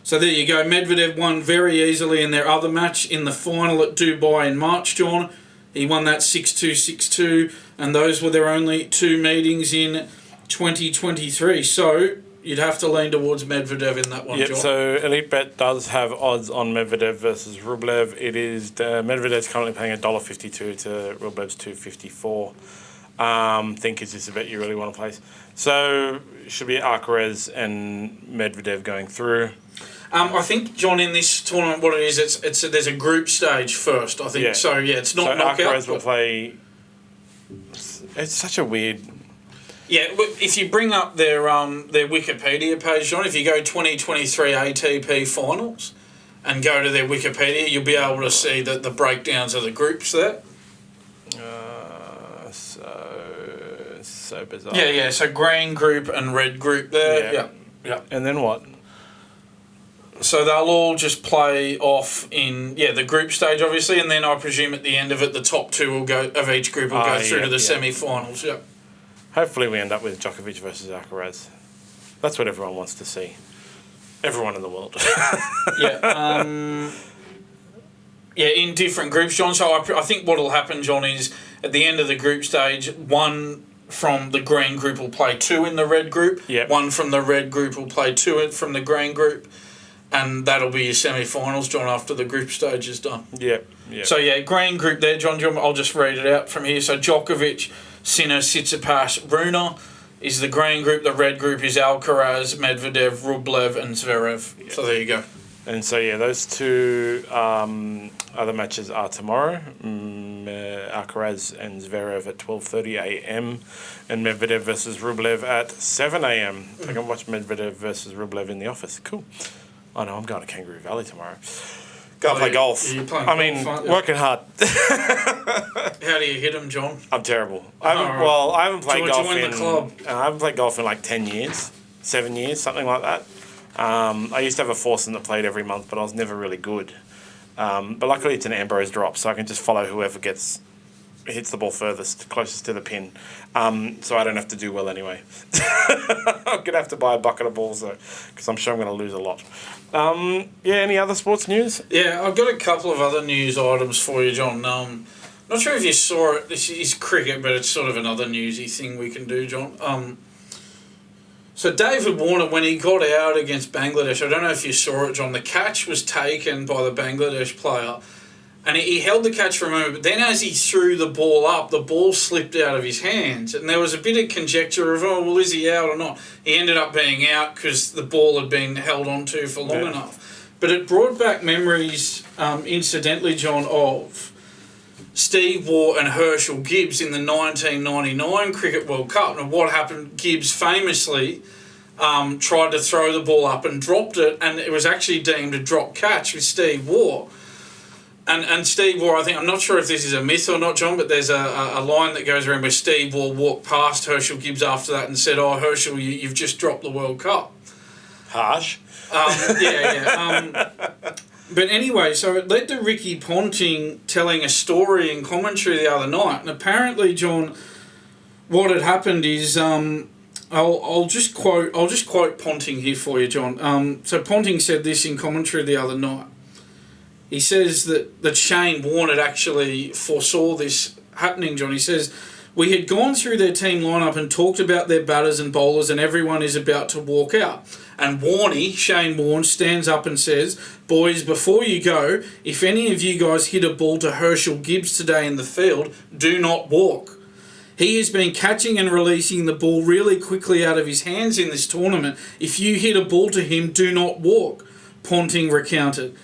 So there you go. Medvedev won very easily in their other match in the final at Dubai in March, John. He won that 6-2, 6-2, and those were their only 2 meetings in 2023. So you'd have to lean towards Medvedev in that one, John. So Elite Bet does have odds on Medvedev versus Rublev. It is Medvedev's currently paying $1.52 to Rublev's $2.54. Think is this a bet you really want to place? So should be Alcaraz and Medvedev going through. I think, John, in this tournament, what it is, there's a group stage first, I think. Yeah. So, it's not knockout. Alcaraz will play... It's such a weird... Yeah, if you bring up their Wikipedia page, John, if you go 2023 ATP Finals and go to their Wikipedia, you'll be able to see the breakdowns of the groups there. So bizarre. Yeah, so green group and red group there. Yeah. And then what? So they'll all just play off in the group stage, obviously, and then I presume at the end of it, the top 2 will go of each group will go through to the semi-finals. Yeah. Hopefully, we end up with Djokovic versus Alcaraz. That's what everyone wants to see. Everyone in the world. In different groups, John. So I think what will happen, John, is at the end of the group stage, 1 from the green group will play 2 in the red group. Yep. 1 from the red group will play 2 from the green group. And that'll be your semi-finals, John, after the group stage is done. Yep. So, green group there, John. I'll just read it out from here. So, Djokovic, Sinner, Tsitsipas, Rune is the green group. The red group is Alcaraz, Medvedev, Rublev, and Zverev. Yep. So, there you go. And so, those 2 other matches are tomorrow. Alcaraz and Zverev at 12:30 a.m. and Medvedev versus Rublev at 7 a.m. I can watch Medvedev versus Rublev in the office. Cool. I know, I'm going to Kangaroo Valley tomorrow. Go play golf. Working hard. How do you hit them, John? I'm terrible. I haven't played golf in... the club. I haven't played golf in like 10 years, 7 years, something like that. I used to have a foursome that played every month, but I was never really good. But luckily it's an Ambrose drop, so I can just follow whoever gets hits the ball furthest, closest to the pin. So I don't have to do well anyway. I'm going to have to buy a bucket of balls, though, because I'm sure I'm going to lose a lot. Any other sports news? Yeah, I've got a couple of other news items for you, John. Not sure if you saw it. This is cricket, but it's sort of another newsy thing we can do, John. So David Warner, when he got out against Bangladesh, I don't know if you saw it, John, the catch was taken by the Bangladesh player, and he held the catch for a moment, but then as he threw the ball up, the ball slipped out of his hands, and there was a bit of conjecture of, is he out or not? He ended up being out because the ball had been held onto for long enough. But it brought back memories, incidentally, John, of Steve Waugh and Herschel Gibbs in the 1999 Cricket World Cup. And what happened, Gibbs famously tried to throw the ball up and dropped it, and it was actually deemed a drop catch with Steve Waugh. And Steve Waugh, I'm not sure if this is a myth or not, John, but there's a line that goes around where Steve Waugh walked past Herschel Gibbs after that and said, Herschel, you've just dropped the World Cup. Harsh. But anyway, so it led to Ricky Ponting telling a story in commentary the other night. And apparently, John, what had happened is, I'll just quote Ponting here for you, John. So Ponting said this in commentary the other night. He says that Shane Warne had actually foresaw this happening, John. He says, we had gone through their team lineup and talked about their batters and bowlers, and everyone is about to walk out. And Shane Warne, stands up and says, boys, before you go, if any of you guys hit a ball to Herschel Gibbs today in the field, do not walk. He has been catching and releasing the ball really quickly out of his hands in this tournament. If you hit a ball to him, do not walk, Ponting recounted.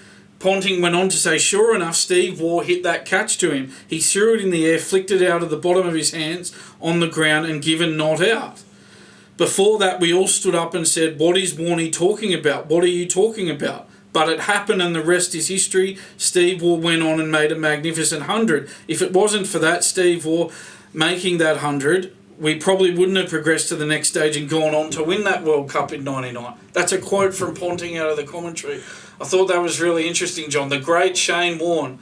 Ponting went on to say, sure enough, Steve Waugh hit that catch to him. He threw it in the air, flicked it out of the bottom of his hands on the ground and given not out. Before that, we all stood up and said, what is Warney talking about? What are you talking about? But it happened and the rest is history. Steve Waugh went on and made a magnificent 100. If it wasn't for that, Steve Waugh making that 100, we probably wouldn't have progressed to the next stage and gone on to win that World Cup in '99. That's a quote from Ponting out of the commentary. I thought that was really interesting, John. The great Shane Warne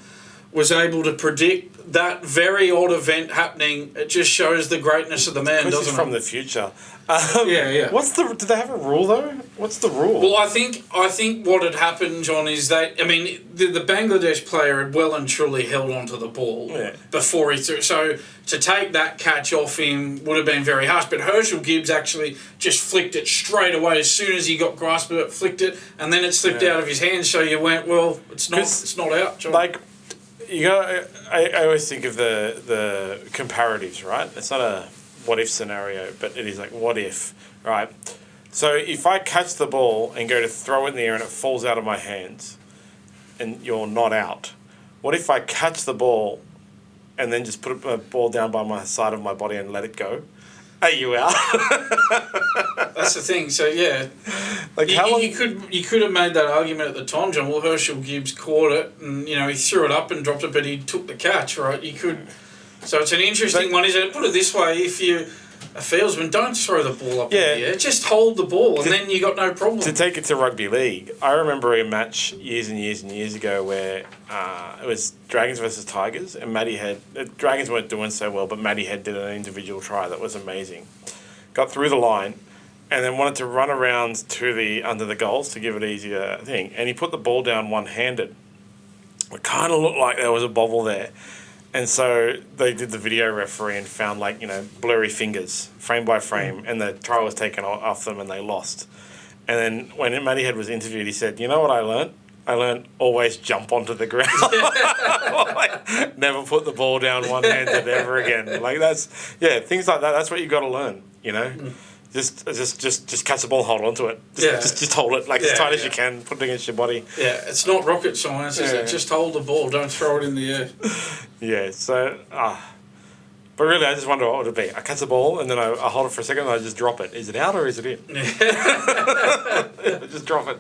was able to predict that very odd event happening. It just shows the greatness of the man, doesn't it? From the future. Yeah. Do they have a rule though? What's the rule? Well, I think what had happened, John, is that the Bangladesh player had well and truly held onto the ball before he threw. So to take that catch off him would have been very harsh. But Herschel Gibbs actually just flicked it straight away as soon as he got grasp of it, flicked it, and then it slipped out of his hands. So you went, well, it's not out, John. I always think of the comparatives, right? It's not a what if scenario, but it is like what if, right? So if I catch the ball and go to throw it in the air and it falls out of my hands and you're not out, what if I catch the ball and then just put a ball down by my side of my body and let it go? Are you out? That's the thing. So yeah, you could have made that argument at the time, John. Well, Herschel Gibbs caught it, and he threw it up and dropped it, but he took the catch, right? You could. So it's an interesting one, isn't it? Put it this way: if you're a fieldsman, don't throw the ball up in the air. Just hold the ball, and then you got no problem. To take it to rugby league, I remember a match years and years and years ago where it was Dragons versus Tigers, and Dragons weren't doing so well, but Matty Head did an individual try that was amazing. Got through the line, and then wanted to run around to under the goals to give it an easier thing, and he put the ball down one-handed. It kind of looked like there was a bobble there. And so they did the video referee and found blurry fingers, frame by frame, and the try was taken off them and they lost. And then when Matty Head was interviewed, he said, you know what I learned? I learned always jump onto the ground. Never put the ball down one-handed ever again. Things like that. That's what you got to learn, Just catch the ball, hold on to it. Just hold it as tight as you can, put it against your body. Yeah, it's not rocket science, is it? Just hold the ball, don't throw it in the air. Yeah, so, but really I just wonder what would it be. I catch the ball and then I hold it for a second and I just drop it. Is it out or is it in? Just drop it.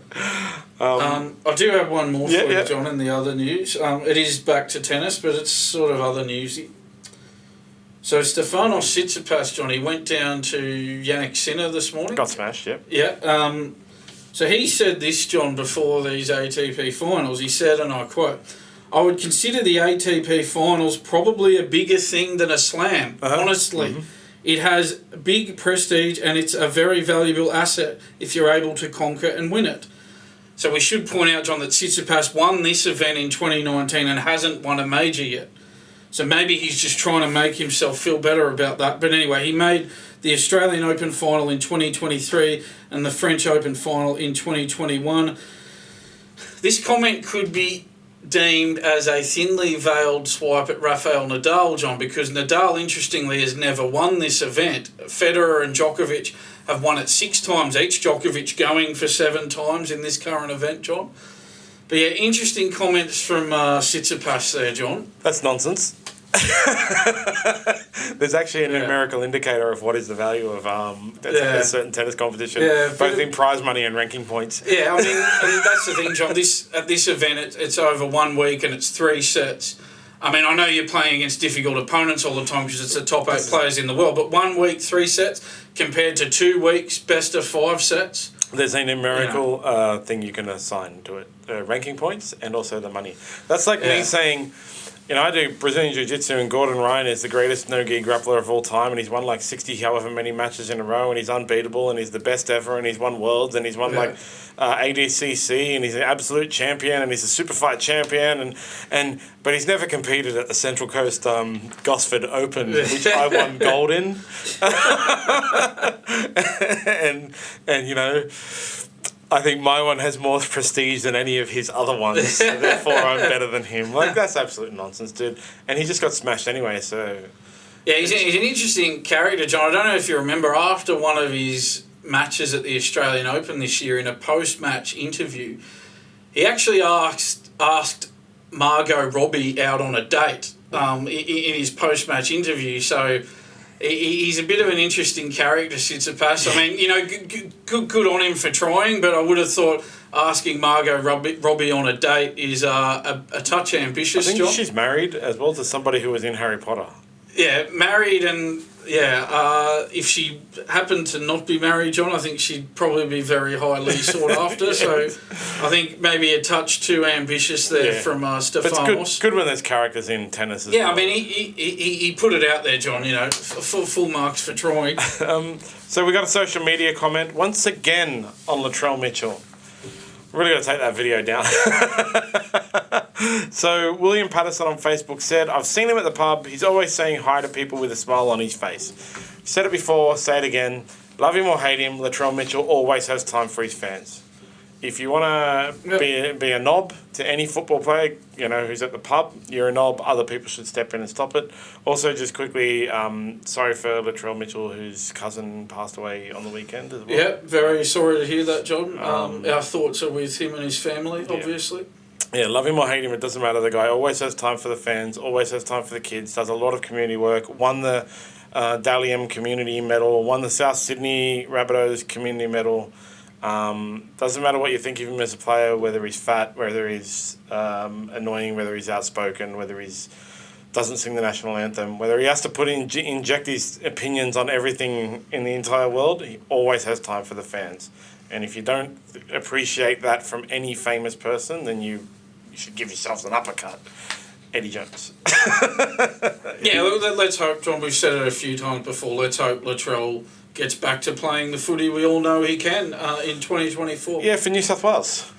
I do have one more for you, John, in the other news. It is back to tennis, but it's sort of other newsy. So Stefanos Tsitsipas, John, he went down to Yannick Sinner this morning. Got smashed, yep. Yeah. So he said this, John, before these ATP finals. He said, and I quote, I would consider the ATP Finals probably a bigger thing than a slam, honestly. Mm-hmm. It has big prestige and it's a very valuable asset if you're able to conquer and win it. So we should point out, John, that Tsitsipas won this event in 2019 and hasn't won a major yet. So maybe he's just trying to make himself feel better about that. But anyway, he made the Australian Open final in 2023 and the French Open final in 2021. This comment could be deemed as a thinly veiled swipe at Rafael Nadal, John, because Nadal, interestingly, has never won this event. Federer and Djokovic have won it 6 times each, Djokovic going for 7 times in this current event, John. But yeah, interesting comments from Tsitsipas there, John. That's nonsense. There's actually a numerical indicator of what is the value of a certain tennis competition, both in prize money and ranking points. Yeah, I mean that's the thing, John. At this event, it's over 1 week and it's 3 sets. I mean, I know you're playing against difficult opponents all the time because it's the top 8 players in the world, but 1 week, 3 sets compared to 2 weeks, best of 5 sets. There's a numerical thing you can assign to it, ranking points and also the money. That's like me saying, I do Brazilian Jiu-Jitsu and Gordon Ryan is the greatest no-gi grappler of all time and he's won like 60 however many matches in a row and he's unbeatable and he's the best ever and he's won worlds and he's won ADCC and he's an absolute champion and he's a super fight champion but he's never competed at the Central Coast Gosford Open, which I won gold in. and I think my one has more prestige than any of his other ones, so therefore I'm better than him. Like, that's absolute nonsense, dude. And he just got smashed anyway, so... Yeah, he's an interesting character, John. I don't know if you remember, after one of his matches at the Australian Open this year, in a post-match interview, he actually asked Margot Robbie out on a date in his post-match interview, so... He's a bit of an interesting character, Tsitsipas. I mean, good on him for trying, but I would have thought asking Margot Robbie on a date is a touch ambitious, I think John. She's married as well to somebody who was in Harry Potter. Yeah, married and... if she happened to not be married, John, I think she'd probably be very highly sought after. So I think maybe a touch too ambitious there from Stefanos. But it's good when there's characters in tennis as well. Yeah, I mean, he put it out there, John, full marks for trying. So we got a social media comment once again on Latrell Mitchell. Really got to take that video down. So William Patterson on Facebook said, I've seen him at the pub. He's always saying hi to people with a smile on his face. Said it before, say it again. Love him or hate him, Latrell Mitchell always has time for his fans. If you want to be a knob to any football player, who's at the pub, you're a knob. Other people should step in and stop it. Also, just quickly, sorry for Latrell Mitchell, whose cousin passed away on the weekend as well. Yeah, very sorry to hear that, John. Our thoughts are with him and his family, obviously. Yeah, love him or hate him, it doesn't matter. The guy always has time for the fans, always has time for the kids, does a lot of community work, won the Dalian Community Medal, won the South Sydney Rabbitohs Community Medal. Doesn't matter what you think of him as a player, whether he's fat, whether he's annoying, whether he's outspoken, whether he's doesn't sing the national anthem, whether he has to inject his opinions on everything in the entire world, he always has time for the fans. And if you don't appreciate that from any famous person, then you should give yourselves an uppercut. Eddie Jones. Yeah, let's hope, John, we've said it a few times before, let's hope Latrell gets back to playing the footy we all know he can in 2024. Yeah, for New South Wales.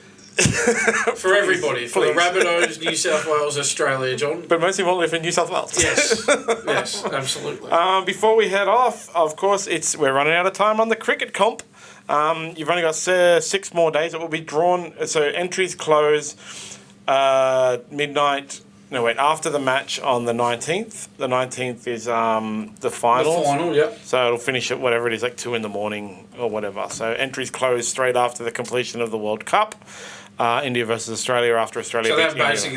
For everybody. For the Rabbitohs, New South Wales, Australia, John. But most importantly for New South Wales. Yes, absolutely. Before we head off, of course, we're running out of time on the cricket comp. You've only got 6 more days. It will be drawn. So entries close midnight. No, wait, after the match on the 19th. The 19th is the finals. The final, yep. So it'll finish at whatever it is, like 2 in the morning or whatever. So entries close straight after the completion of the World Cup. India versus Australia after Australia. So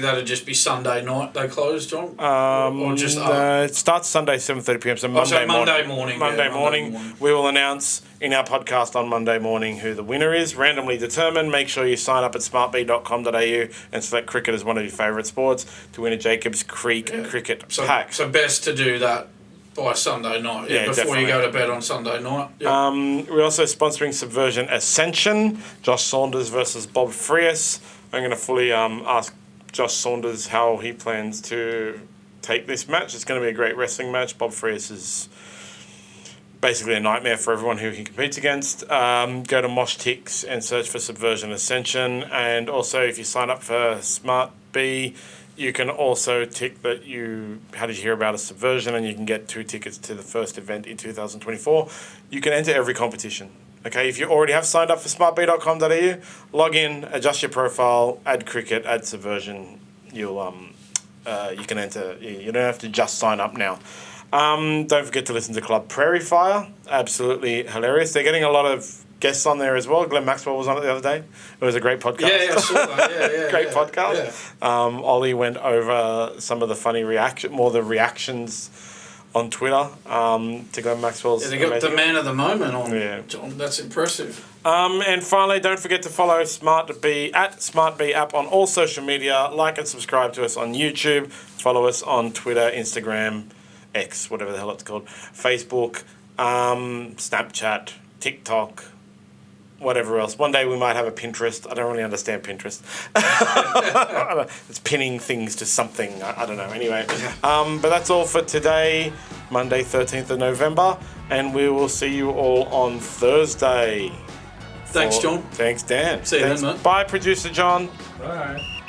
that'd just be Sunday night they close, John? Or just it starts Sunday 7:30 p.m. So Monday morning. Monday morning. We will announce in our podcast on Monday morning who the winner is, randomly determined. Make sure you sign up at smartb.com.au and select cricket as one of your favourite sports to win a Jacobs Creek cricket pack. So best to do that by Sunday night, before definitely. You go to bed on Sunday night. Yep. We're also sponsoring Subversion Ascension, Josh Saunders versus Bob Frias. I'm going to fully ask Josh Saunders how he plans to take this match. It's going to be a great wrestling match. Bob Frias is basically a nightmare for everyone who he competes against. Go to Mosh Ticks and search for Subversion Ascension. And also, if you sign up for SmartB, you can also tick that how did you hear about a Subversion, and you can get 2 tickets to the first event in 2024. You can enter every competition. Okay, if you already have signed up for smartb.com.au, log in, adjust your profile, add cricket, add Subversion. You can enter. You don't have to just sign up now. Don't forget to listen to Club Prairie Fire. Absolutely hilarious. They're getting a lot of guests on there as well. Glenn Maxwell was on it the other day. It was a great podcast. Yeah, I saw that. Yeah, great podcast. Yeah. Ollie went over some of the funny reactions on Twitter to Glenn Maxwell's. Yeah, they got the man of the moment on. Yeah. John, that's impressive. And finally, don't forget to follow SmartB at SmartB app on all social media. Like and subscribe to us on YouTube. Follow us on Twitter, Instagram, X, whatever the hell it's called, Facebook, Snapchat, TikTok, whatever else. One day we might have a Pinterest. I don't really understand Pinterest. It's pinning things to something. I don't know. Anyway, but that's all for today, Monday, 13th of November, and we will see you all on Thursday. Thanks, John. Thanks, Dan. See you then, mate. Bye, producer John. Bye.